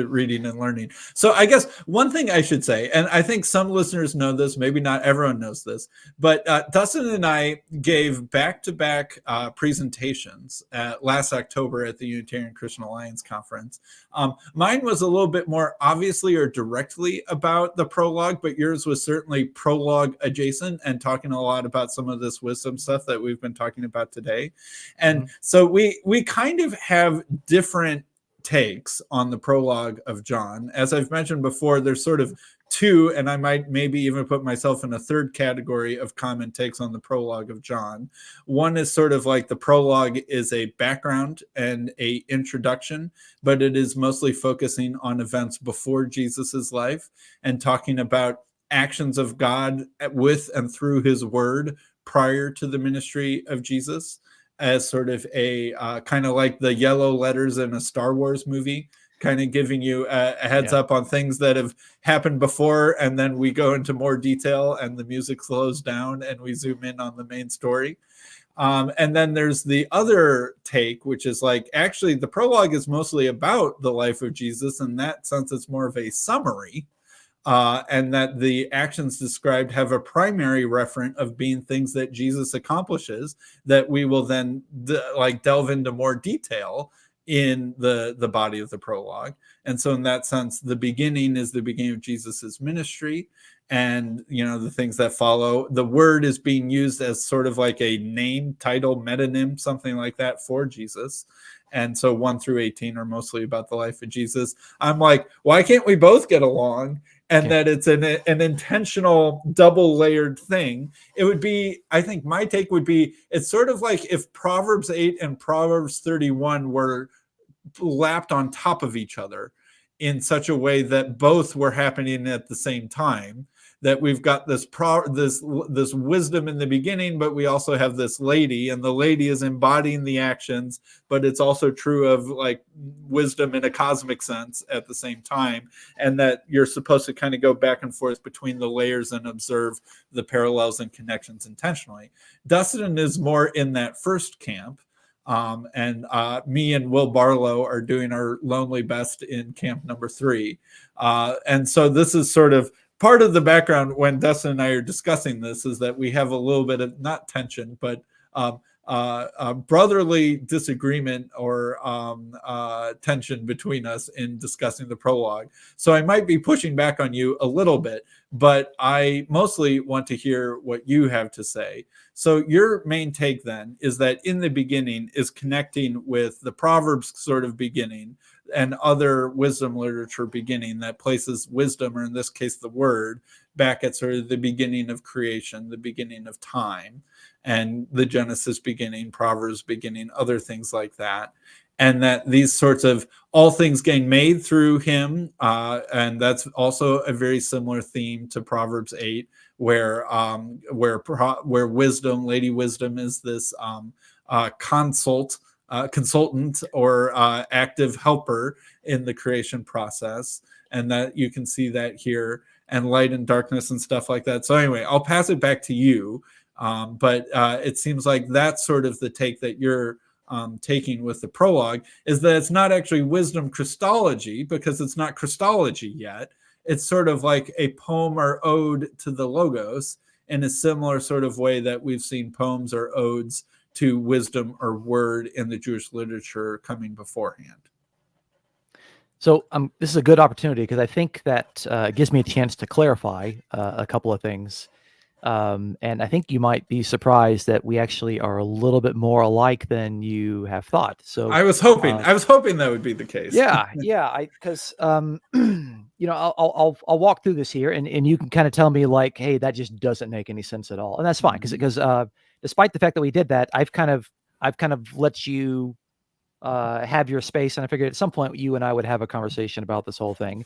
reading and learning. So I guess one thing I should say, and I think some listeners know this, maybe not everyone knows this, but Dustin and I gave back-to-back presentations last October at the Unitarian Christian Alliance conference. Mine was a little bit more obviously or directly about the prologue, but yours was certainly prologue adjacent and talking a lot about some of this wisdom stuff that we've been talking about today. And so we kind of have different takes on the prologue of John. As I've mentioned before, there's sort of two, and I might maybe even put myself in a third category of common takes on the prologue of John. One is sort of like the prologue is a background and a introduction, but it is mostly focusing on events before Jesus's life and talking about actions of God with and through his word prior to the ministry of Jesus, as sort of a kind of like the yellow letters in a Star Wars movie, kind of giving you a heads up on things that have happened before, and then we go into more detail and the music slows down and we zoom in on the main story. And then there's the other take, which is like, actually the prologue is mostly about the life of Jesus. In that sense, it's more of a summary. And that the actions described have a primary referent of being things that Jesus accomplishes that we will then delve into more detail in the body of the prologue. And so in that sense, the beginning is the beginning of Jesus's ministry, and the things that follow. The word is being used as sort of like a name, title, metonym, something like that for Jesus. And so 1 through 18 are mostly about the life of Jesus. I'm like, why can't we both get along? And that it's an intentional double layered thing. It would be, I think my take would be, it's sort of like if Proverbs 8 and Proverbs 31 were lapped on top of each other in such a way that both were happening at the same time. That we've got this wisdom in the beginning, but we also have this lady, and the lady is embodying the actions, but it's also true of like wisdom in a cosmic sense at the same time, and that you're supposed to kind of go back and forth between the layers and observe the parallels and connections intentionally. Dustin is more in that first camp. And me and Will Barlow are doing our lonely best in camp number 3. And so this is sort of part of the background when Dustin and I are discussing this, is that we have a little bit of not tension, but brotherly disagreement or tension between us in discussing the prologue. So I might be pushing back on you a little bit, but I mostly want to hear what you have to say. So your main take then is that in the beginning is connecting with the Proverbs sort of beginning and other wisdom literature beginning that places wisdom, or in this case the word, back at sort of the beginning of creation, the beginning of time, and the Genesis beginning, Proverbs beginning, other things like that. And that these sorts of all things getting made through him, and that's also a very similar theme to Proverbs 8, where wisdom, Lady Wisdom, is this consultant or active helper in the creation process, and that you can see that here, and light and darkness and stuff like that. So anyway, I'll pass it back to you, but it seems like that's sort of the take that you're taking with the prologue, is that it's not actually wisdom Christology, because it's not Christology yet. It's sort of like a poem or ode to the Logos, in a similar sort of way that we've seen poems or odes to wisdom or word in the Jewish literature coming beforehand. So this is a good opportunity, because I think that gives me a chance to clarify a couple of things. And I think you might be surprised that we actually are a little bit more alike than you have thought. So I was hoping that would be the case. Yeah, because I'll walk through this here, and you can kind of tell me like, hey, that just doesn't make any sense at all, and that's fine, because despite the fact that we did that, I've kind of let you have your space, and I figured at some point you and I would have a conversation about this whole thing.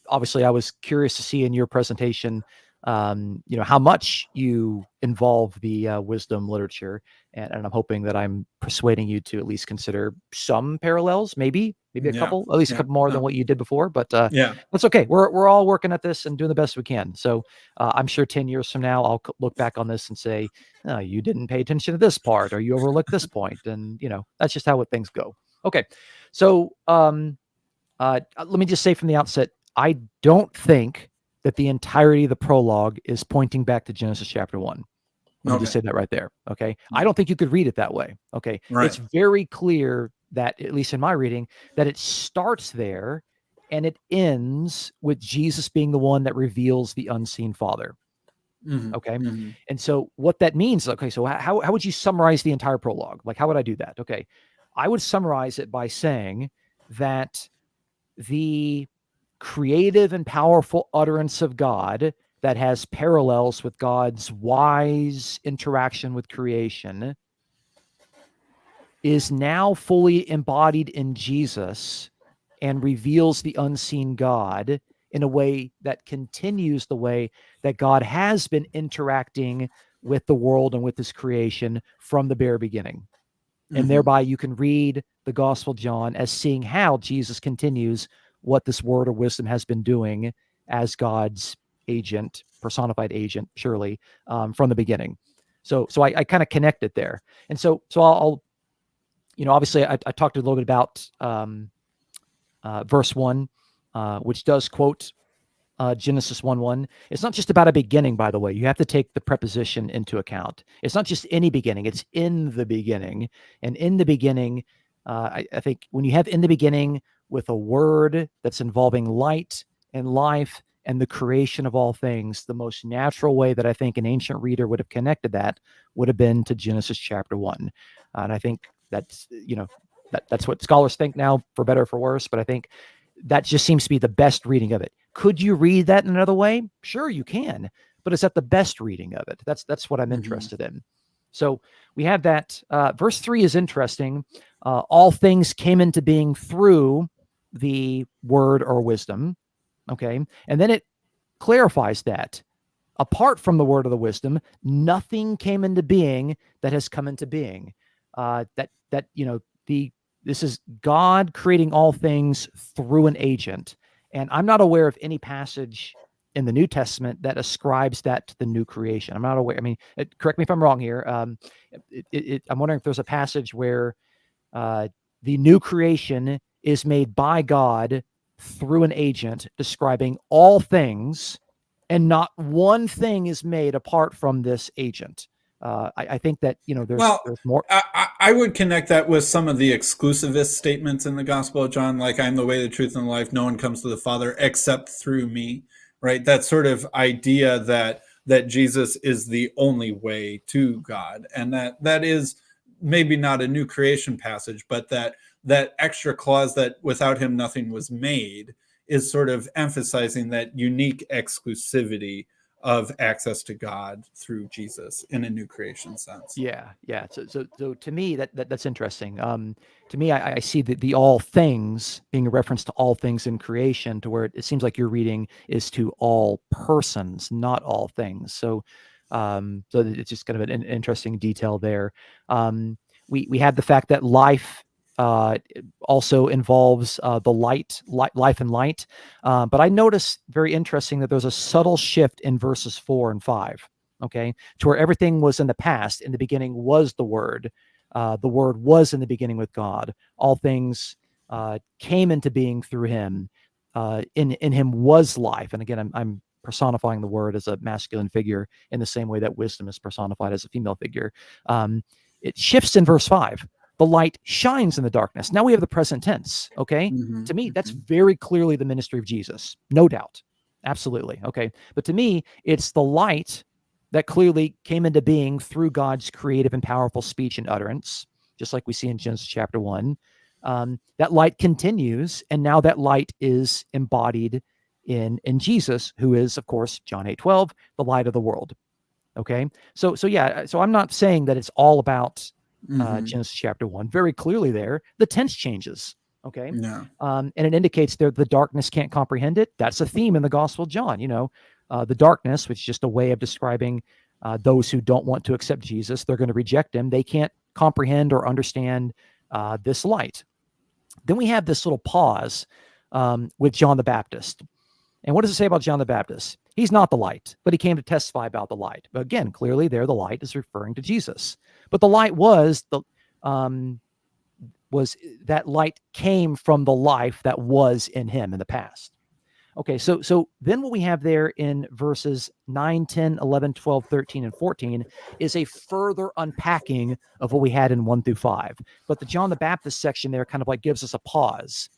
Obviously I was curious to see in your presentation how much you involve the wisdom literature, and I'm hoping that I'm persuading you to at least consider some parallels, maybe a couple, at least a couple more than what you did before. But that's okay. We're all working at this and doing the best we can. So I'm sure 10 years from now, I'll look back on this and say, oh, you didn't pay attention to this part, or you overlooked this point, and that's just how things go. Okay, so let me just say from the outset, I don't think that the entirety of the prologue is pointing back to Genesis chapter 1. Let me just say that right there. Okay. I don't think you could read it that way. Okay. Right. It's very clear that, at least in my reading, that it starts there and it ends with Jesus being the one that reveals the unseen Father. Okay. And so what that means, okay, so how would you summarize the entire prologue? Like, how would I do that? Okay. I would summarize it by saying that the creative and powerful utterance of God that has parallels with God's wise interaction with creation is now fully embodied in Jesus and reveals the unseen God in a way that continues the way that God has been interacting with the world and with his creation from the very beginning. And thereby you can read the Gospel of John as seeing how Jesus continues what this word of wisdom has been doing as God's agent, personified agent, surely, from the beginning. So I kind of connect it there. And so I'll obviously I talked a little bit about verse 1, which does quote Genesis 1:1. It's not just about a beginning, by the way. You have to take the preposition into account. It's not just any beginning, it's in the beginning. And in the beginning, I think when you have in the beginning with a word that's involving light and life and the creation of all things, the most natural way that I think an ancient reader would have connected that would have been to Genesis chapter 1. And I think that's, that's what scholars think now, for better or for worse. But I think that just seems to be the best reading of it. Could you read that in another way? Sure, you can, but is that the best reading of it? That's what I'm interested in. So we have that. Verse 3 is interesting. All things came into being through the word or wisdom. Okay. And then it clarifies that apart from the word of the wisdom, nothing came into being that has come into being. This is God creating all things through an agent. And I'm not aware of any passage in the New Testament that ascribes that to the new creation. I'm not aware. I mean, correct me if I'm wrong here. I'm wondering if there's a passage where the new creation is made by God through an agent describing all things, and not one thing is made apart from this agent. I think that, there's more. I would connect that with some of the exclusivist statements in the Gospel of John, like I'm the way, the truth, and the life. No one comes to the Father except through me, right? That sort of idea that Jesus is the only way to God. And that is maybe not a new creation passage, but that extra clause that without him nothing was made is sort of emphasizing that unique exclusivity of access to God through Jesus in a new creation sense. Yeah. So to me, that's interesting. To me, I see the all things being a reference to all things in creation, to where it seems like your reading is to all persons, not all things. So it's just kind of an interesting detail there. We had the fact that life also involves the life and light. But I noticed, very interesting, that there's a subtle shift in verses 4 and 5. Okay, to where everything was in the past. In the beginning was the Word. The Word was in the beginning with God. All things came into being through Him. In Him was life. And again, I'm personifying the Word as a masculine figure in the same way that wisdom is personified as a female figure. It shifts in verse 5. The light shines in the darkness. Now we have the present tense. Okay. To me, that's very clearly the ministry of Jesus. No doubt. Absolutely. Okay. But to me, it's the light that clearly came into being through God's creative and powerful speech and utterance, just like we see in Genesis chapter 1. That light continues, and now that light is embodied in Jesus, who is, of course, John 8:12, the light of the world. Okay. So I'm not saying that it's all about Genesis chapter 1. Very clearly there, the tense changes. Okay. Yeah. And it indicates there the darkness can't comprehend it. That's a theme in the Gospel of John. the darkness, which is just a way of describing those who don't want to accept Jesus. They're going to reject him. They can't comprehend or understand this light. Then we have this little pause with John the Baptist. And what does it say about John the Baptist? He's not the light, but he came to testify about the light. But again, clearly there, the light is referring to Jesus. But the light was that light came from the life that was in him in the past. Okay, so then what we have there in verses 9, 10, 11, 12, 13, and 14 is a further unpacking of what we had in 1 through 5. But the John the Baptist section there kind of like gives us a pause.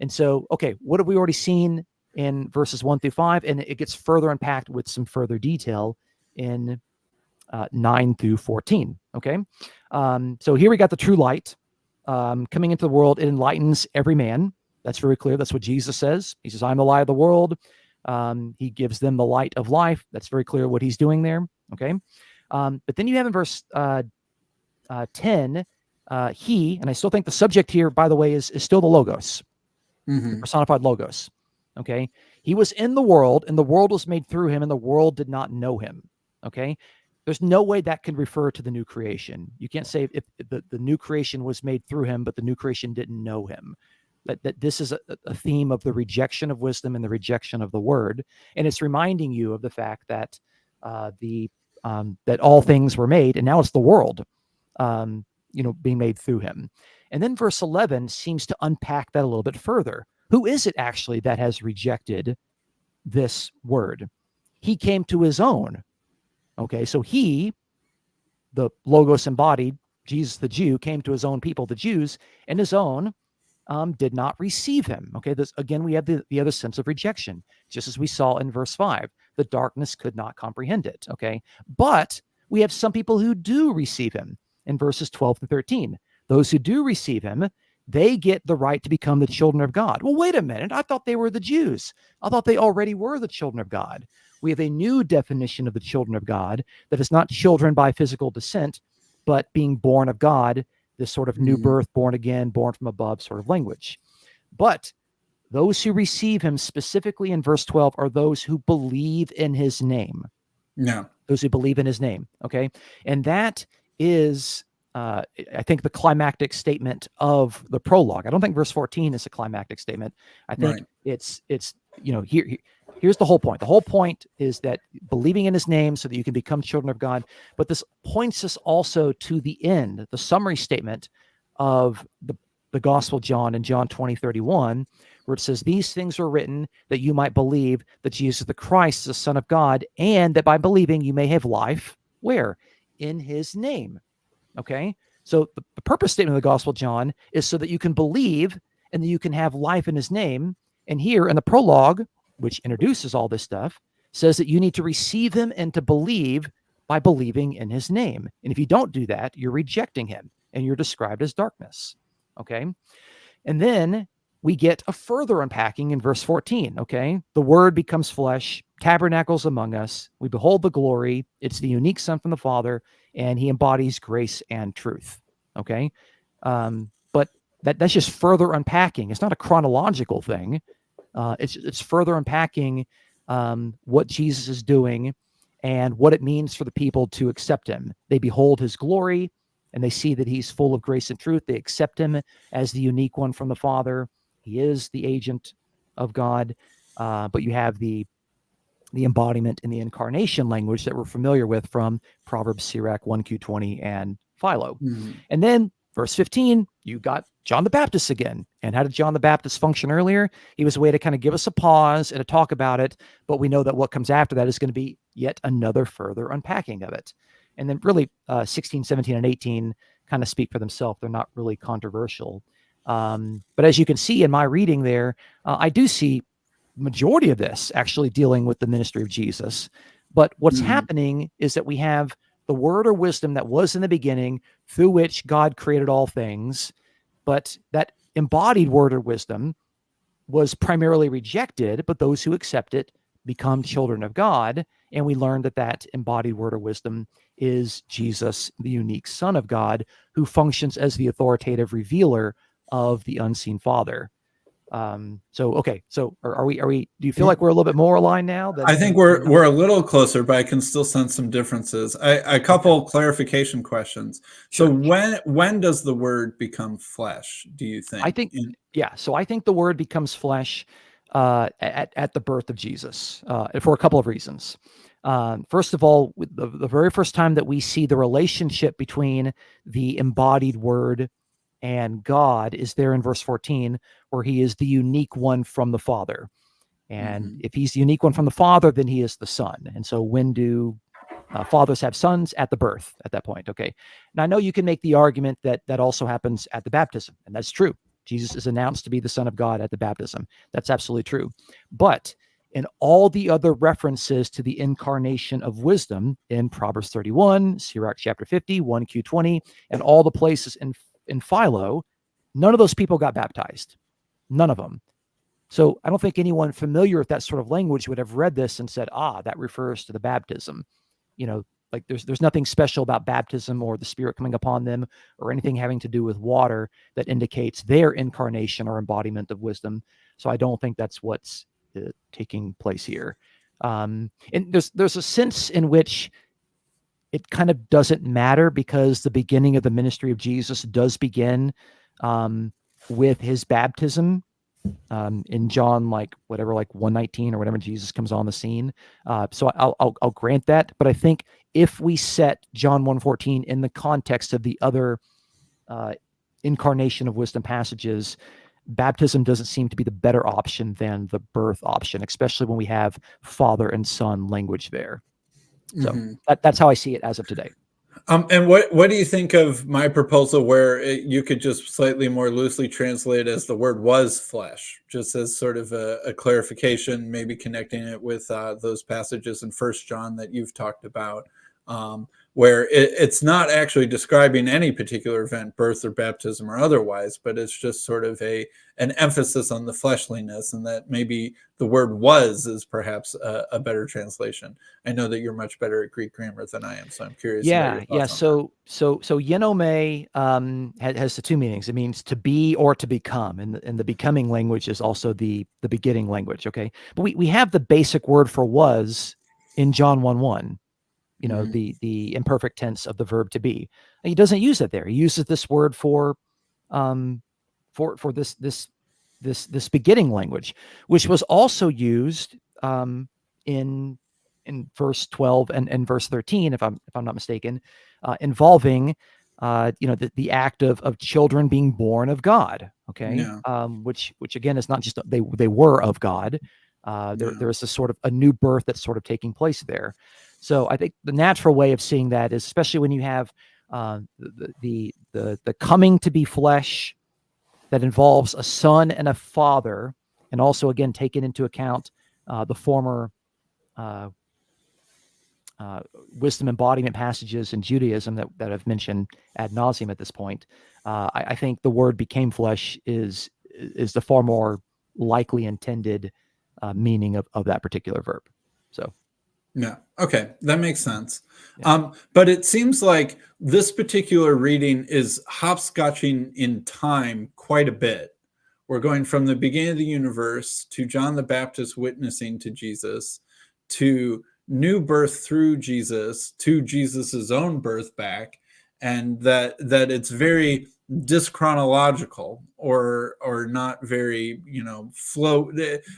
And so, okay, what have we already seen in verses 1 through 5? And it gets further unpacked with some further detail in 9 through 14, okay? So here we got the true light coming into the world. It enlightens every man. That's very clear. That's what Jesus says. He says, I'm the light of the world. He gives them the light of life. That's very clear what he's doing there. Okay. But then you have in verse 10, he, and I still think the subject here, by the way, is still the Logos, the personified Logos. Okay. He was in the world, and the world was made through him, and the world did not know him. Okay. There's no way that can refer to the new creation. You can't say if the new creation was made through him, but the new creation didn't know him. That this is a theme of the rejection of wisdom and the rejection of the word. And it's reminding you of the fact that that all things were made, and now it's the world, being made through him. And then verse 11 seems to unpack that a little bit further. Who is it actually that has rejected this word? He came to his own. Okay, so he, the Logos embodied, Jesus the Jew, came to his own people, the Jews, and his own did not receive him. Okay, again, we have the other sense of rejection, just as we saw in verse 5. The darkness could not comprehend it. Okay, but we have some people who do receive him in verses 12 to 13. Those who do receive him, they get the right to become the children of God. Well, wait a minute. I thought they were the Jews. I thought they already were the children of God. We have a new definition of the children of God that is not children by physical descent, but being born of God, this sort of new birth, born again, born from above sort of language. But those who receive him specifically in verse 12 are those who believe in his name. Yeah. Those who believe in his name. Okay. And that is, I think, the climactic statement of the prologue. I don't think verse 14 is a climactic statement. I think it's here's the whole point. The whole point is that believing in his name so that you can become children of God. But this points us also to the end, the summary statement of the Gospel of John in John 20:31, where it says, these things are written that you might believe that Jesus the Christ is the Son of God, and that by believing you may have life. Where? In his name. Okay? So the purpose statement of the Gospel of John is so that you can believe and that you can have life in his name. And here in the prologue, which introduces all this stuff, says that you need to receive him and to believe by believing in his name. And if you don't do that, you're rejecting him and you're described as darkness. Okay. And then we get a further unpacking in verse 14. Okay. The word becomes flesh, tabernacles among us. We behold the glory. It's the unique Son from the Father, and he embodies grace and truth. Okay. But that's just further unpacking. It's not a chronological thing. It's further unpacking what Jesus is doing and what it means for the people to accept him. They behold his glory, and they see that he's full of grace and truth. They accept him as the unique one from the Father. He is the agent of God. But you have the embodiment in the incarnation language that we're familiar with from Proverbs, Sirach, 1Q20, and Philo. And then verse 15, you got John the Baptist again. And how did John the Baptist function earlier? He was a way to kind of give us a pause and to talk about it, but we know that what comes after that is going to be yet another further unpacking of it. And then really 16, 17, and 18 kind of speak for themselves. They're not really controversial. But as you can see in my reading there, I do see majority of this actually dealing with the ministry of Jesus. But what's happening is that we have the word or wisdom that was in the beginning, through which God created all things. But that embodied word or wisdom was primarily rejected, but those who accept it become children of God. And we learned that embodied word or wisdom is Jesus, the unique Son of God, who functions as the authoritative revealer of the unseen Father. Okay. So are we, do you feel like we're a little bit more aligned now? I think we're a little closer, but I can still sense some differences. A couple clarification questions. Sure. So when does the word become flesh, do you think? I think, So I think the word becomes flesh at the birth of Jesus for a couple of reasons. First of all, the very first time that we see the relationship between the embodied word and God is there in verse 14, where he is the unique one from the Father. And if he's the unique one from the Father, then he is the Son. And so when do fathers have sons? At the birth, at that point. Okay. And I know you can make the argument that that also happens at the baptism, and that's true. Jesus is announced to be the Son of God at the baptism. That's absolutely true. But in all the other references to the incarnation of wisdom in Proverbs 31, Sirach chapter 50, 1Q20, and all the places in Philo, none of those people got baptized. None of them. So I don't think anyone familiar with that sort of language would have read this and said, that refers to the baptism. Like there's nothing special about baptism or the Spirit coming upon them or anything having to do with water that indicates their incarnation or embodiment of wisdom. So I don't think that's what's taking place here. And there's a sense in which it kind of doesn't matter, because the beginning of the ministry of Jesus does begin with his baptism in John, like 1:19 or whatever, Jesus comes on the scene. So I'll grant that, but I think if we set John 1:14 in the context of the other incarnation of wisdom passages, baptism doesn't seem to be the better option than the birth option, especially when we have father and son language there. So that's how I see it as of today. And what do you think of my proposal where you could just slightly more loosely translate as the word was flesh, just as sort of a clarification, maybe connecting it with those passages in First John that you've talked about, where it's not actually describing any particular event, birth or baptism or otherwise, but it's just sort of an emphasis on the fleshliness, and that maybe the word was is perhaps a better translation. I know that you're much better at Greek grammar than I am, so I'm curious about your thoughts on that. So yenome has the two meanings. It means to be or to become, and the becoming language is also the beginning language. Okay, but we have the basic word for was in John 1:1. The imperfect tense of the verb to be. And he doesn't use it there. He uses this word for this beginning language, which was also used in verse 12 and verse 13, if I'm not mistaken, involving the act of children being born of God. Okay, yeah. Which again is not just they were of God. There's this sort of a new birth that's sort of taking place there. So I think the natural way of seeing that is, especially when you have the coming to be flesh that involves a son and a father, and also again taking into account the former wisdom embodiment passages in Judaism that I've mentioned ad nauseum at this point. I think the word became flesh is the far more likely intended meaning of that particular verb. So. Yeah. Okay. That makes sense. Yeah. But it seems like this particular reading is hopscotching in time quite a bit. We're going from the beginning of the universe to John the Baptist witnessing to Jesus, to new birth through Jesus, to Jesus's own birth back, and that it's very dischronological or not very flow.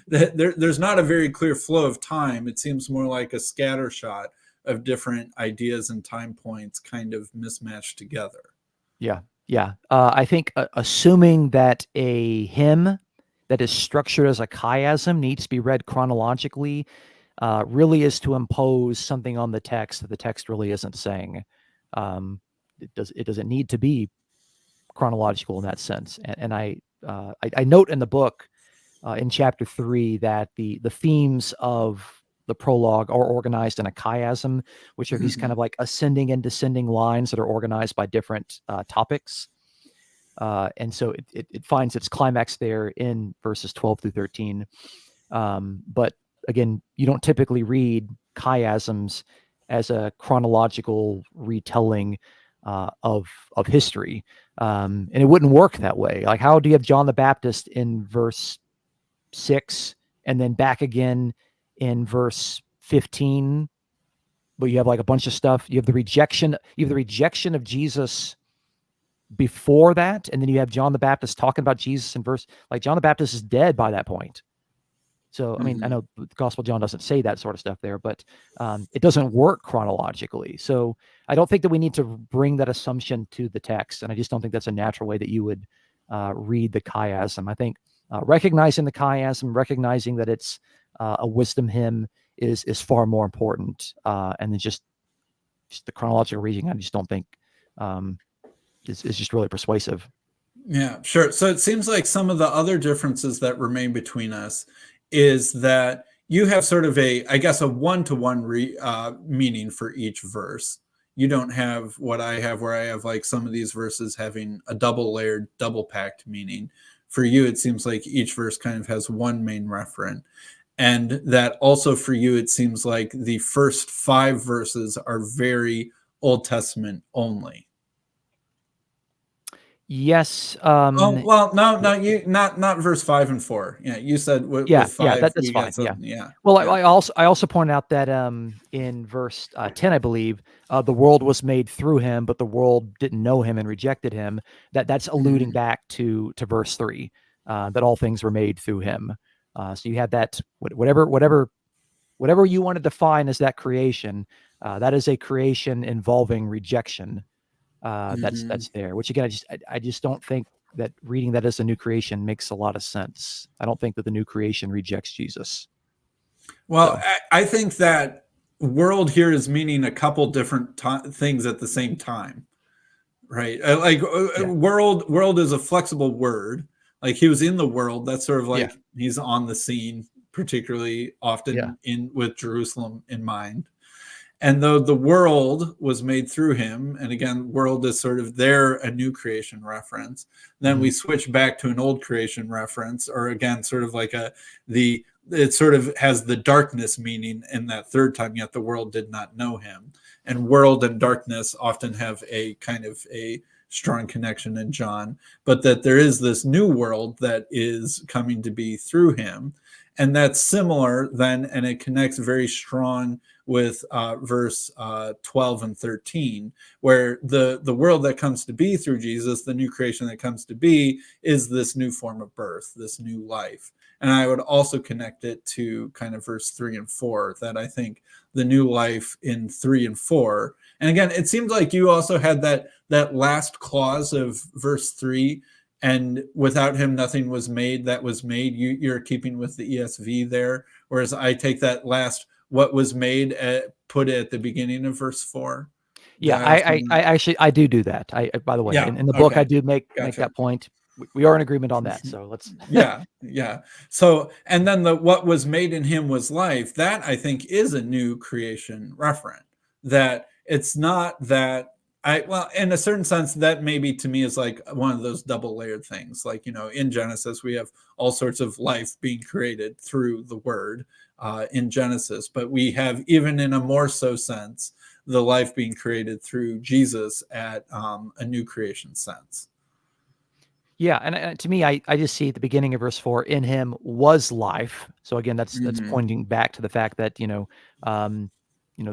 There's not a very clear flow of time. It seems more like a scatter shot of different ideas and time points kind of mismatched together. Yeah. I think assuming that a hymn that is structured as a chiasm needs to be read chronologically really is to impose something on the text that the text really isn't saying. It doesn't need to be chronological in that sense. And I note in the book in chapter 3 that the themes of the prologue are organized in a chiasm, which are these kind of like ascending and descending lines that are organized by different topics. And so it finds its climax there in verses 12 through 13. But again, you don't typically read chiasms as a chronological retelling of history. And it wouldn't work that way. Like, how do you have John the Baptist in verse 6, and then back again in verse 15. But you have like a bunch of stuff. You have the rejection of Jesus before that, and then you have John the Baptist talking about Jesus in verse, like John the Baptist is dead by that point. So, I mean, I know the Gospel of John doesn't say that sort of stuff there, but it doesn't work chronologically. So I don't think that we need to bring that assumption to the text, and I just don't think that's a natural way that you would read the chiasm. I think recognizing the chiasm, recognizing that it's a wisdom hymn is far more important, and then just the chronological reading, I just don't think is just really persuasive. Yeah, sure. So it seems like some of the other differences that remain between us is that you have sort of a one-to-one meaning for each verse. You don't have what I have, where I have like some of these verses having a double layered, double packed meaning. For you, it seems like each verse kind of has one main referent. And that also for you, it seems like the first 5 verses are very Old Testament only. Yes. Oh, well, no, you not verse 5 and 4. Yeah, you said with 5, that's fine. Yeah. Well, I also pointed out that in verse 10, I believe, the world was made through him, but the world didn't know him and rejected him. That's alluding back to verse 3, that all things were made through him. So you have that whatever you want to define as that creation, that is a creation involving rejection. That's there, which again, I just don't think that reading that as a new creation makes a lot of sense. I don't think that the new creation rejects Jesus. Well, so I think that world here is meaning a couple different things at the same time, right? World is a flexible word. Like he was in the world. That's sort of like he's on the scene, particularly often with Jerusalem in mind. And though the world was made through him, and again, world is sort of a new creation reference, then we switch back to an old creation reference, or again, sort of like it sort of has the darkness meaning in that third time, yet the world did not know him. And world and darkness often have a kind of a strong connection in John, but that there is this new world that is coming to be through him. And that's similar then, and it connects very strong with verse 12 and 13, where the world that comes to be through Jesus, the new creation that comes to be, is this new form of birth, this new life. And I would also connect it to kind of verse 3 and 4, that I think the new life in 3 and 4. And again, it seems like you also had that last clause of verse 3, and without him nothing was made that was made. You're keeping with the ESV there, whereas I take that last what was made put it at the beginning of verse 4. Yeah, I actually do that. By the way, in the book I do make that point. We are in agreement on that. So let's yeah. So, and then what was made in him was life. That I think is a new creation referent. That it's not that in a certain sense, that maybe to me is like one of those double layered things. Like, in Genesis, we have all sorts of life being created through the word in Genesis, but we have, even in a more so sense, the life being created through Jesus at a new creation sense. Yeah, and to me, I just see at the beginning of verse 4, in him was life. So again, that's pointing back to the fact that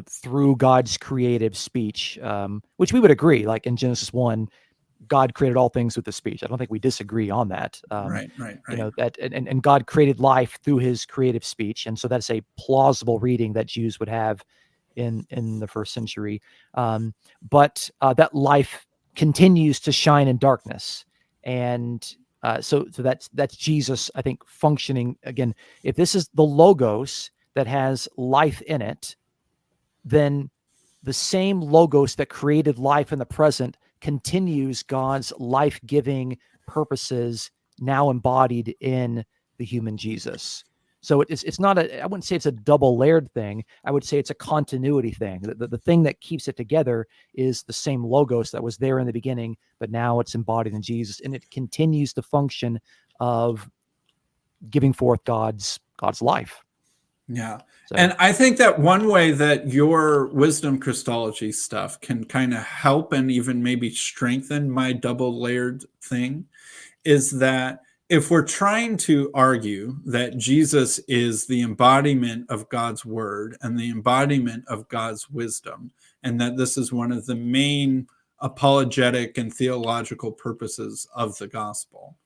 through God's creative speech, which we would agree, like in Genesis 1, God created all things with the speech. I don't think we disagree on that. Right. That and God created life through his creative speech, and so that's a plausible reading that Jews would have in the first century. But that life continues to shine in darkness. And so that's Jesus, I think, functioning again. If this is the Logos that has life in it, then the same Logos that created life in the present continues God's life-giving purposes now embodied in the human Jesus. So it's not I wouldn't say it's a double layered thing. I would say it's a continuity thing. The thing that keeps it together is the same Logos that was there in the beginning, but now it's embodied in Jesus, and it continues the function of giving forth God's life. Yeah. So, and I think that one way that your Wisdom Christology stuff can kind of help and even maybe strengthen my double layered thing is that if we're trying to argue that Jesus is the embodiment of God's word and the embodiment of God's wisdom, and that this is one of the main apologetic and theological purposes of the gospel,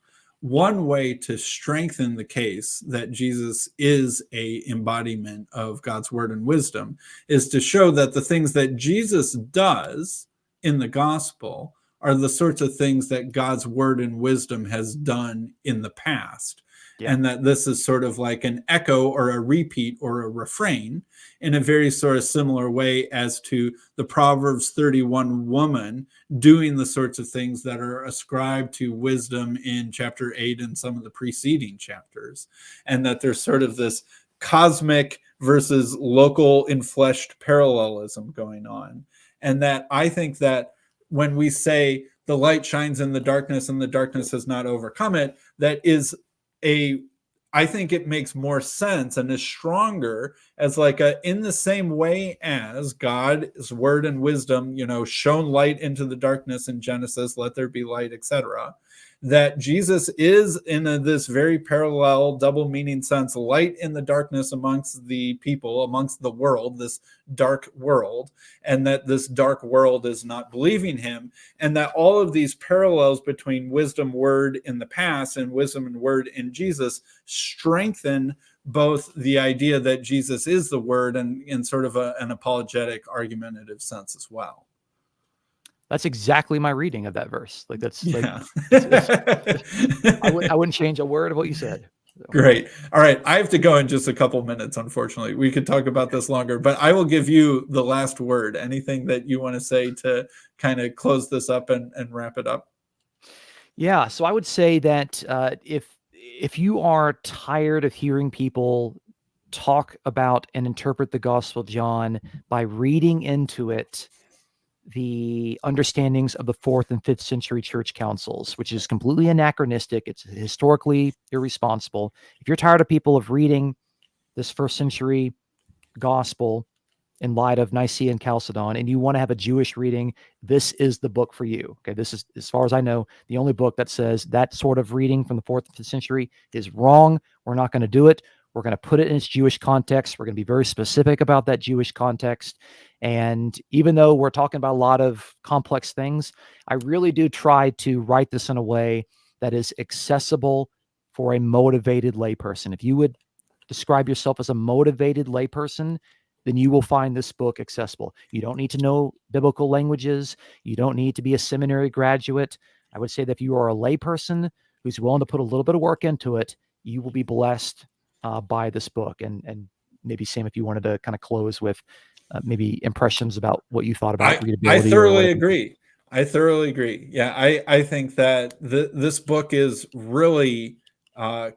one way to strengthen the case that Jesus is a embodiment of God's word and wisdom is to show that the things that Jesus does in the gospel are the sorts of things that God's word and wisdom has done in the past. Yeah. And that this is sort of like an echo or a repeat or a refrain in a very sort of similar way as to the Proverbs 31 woman doing the sorts of things that are ascribed to wisdom in chapter 8 and some of the preceding chapters. And that there's sort of this cosmic versus local enfleshed parallelism going on. And that I think that when we say the light shines in the darkness and the darkness has not overcome it, that is I think it makes more sense and is stronger as like in the same way as God's word and wisdom, shone light into the darkness in Genesis, let there be light, etc. That Jesus is in this very parallel double meaning sense, light in the darkness amongst the people, amongst the world, this dark world, and that this dark world is not believing him, and that all of these parallels between wisdom word in the past and wisdom and word in Jesus strengthen both the idea that Jesus is the word and in sort of an apologetic argumentative sense as well. That's exactly my reading of that verse. Like that's yeah. I wouldn't change a word of what you said. So. Great. All right. I have to go in just a couple minutes, unfortunately. We could talk about this longer, but I will give you the last word. Anything that you want to say to kind of close this up and wrap it up? Yeah. So I would say that if you are tired of hearing people talk about and interpret the Gospel of John by reading into it the understandings of the 4th and 5th century church councils, which is completely anachronistic. It's historically irresponsible. If you're tired of people of reading this 1st century gospel in light of Nicaea and Chalcedon, and you want to have a Jewish reading, this is the book for you. Okay, this is, as far as I know, the only book that says that sort of reading from the 4th and 5th century is wrong. We're not going to do it. We're going to put it in its Jewish context. We're going to be very specific about that Jewish context. And even though we're talking about a lot of complex things, I really do try to write this in a way that is accessible for a motivated layperson. If you would describe yourself as a motivated layperson, then you will find this book accessible. You don't need to know biblical languages. You don't need to be a seminary graduate. I would say that if you are a layperson who's willing to put a little bit of work into it, you will be blessed by this book. And maybe, Sam, if you wanted to kind of close with maybe impressions about what you thought about readability. I thoroughly agree. I thoroughly agree. Yeah, I think that this book is really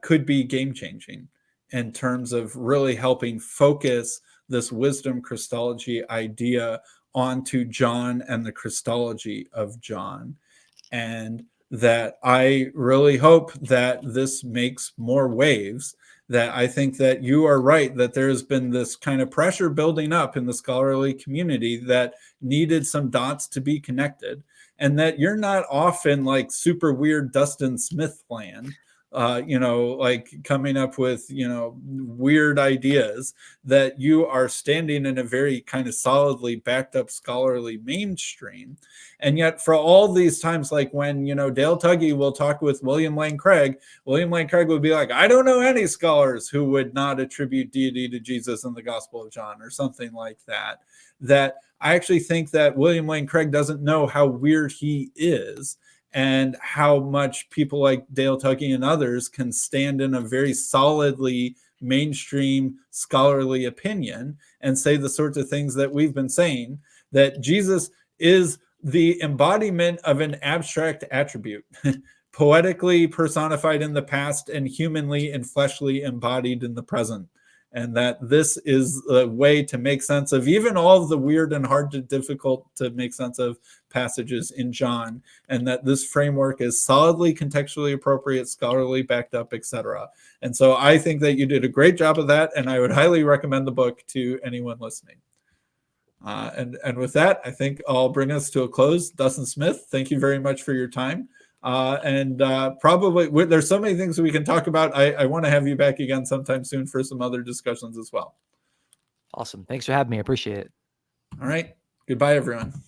could be game-changing in terms of really helping focus this wisdom Christology idea onto John and the Christology of John. And that I really hope that this makes more waves. That I think that you are right, that there's been this kind of pressure building up in the scholarly community that needed some dots to be connected, and that you're not off in like super weird Dustin Smith land, like coming up with, weird ideas, that you are standing in a very kind of solidly backed up scholarly mainstream. And yet for all these times, like when, Dale Tuggy will talk with William Lane Craig would be like, I don't know any scholars who would not attribute deity to Jesus in the Gospel of John or something like that. That I actually think that William Lane Craig doesn't know how weird he is and how much people like Dale Tuggy and others can stand in a very solidly mainstream scholarly opinion and say the sorts of things that we've been saying, that Jesus is the embodiment of an abstract attribute, poetically personified in the past and humanly and fleshly embodied in the present. And that this is a way to make sense of even all of the weird and difficult to make sense of passages in John, and that this framework is solidly contextually appropriate, scholarly backed up, etc. And so I think that you did a great job of that, and I would highly recommend the book to anyone listening. And with that, I think I'll bring us to a close. Dustin Smith, thank you very much for your time. And probably there's so many things we can talk about. I want to have you back again sometime soon for some other discussions as well. Awesome. Thanks for having me. I appreciate it. All right. Goodbye, everyone.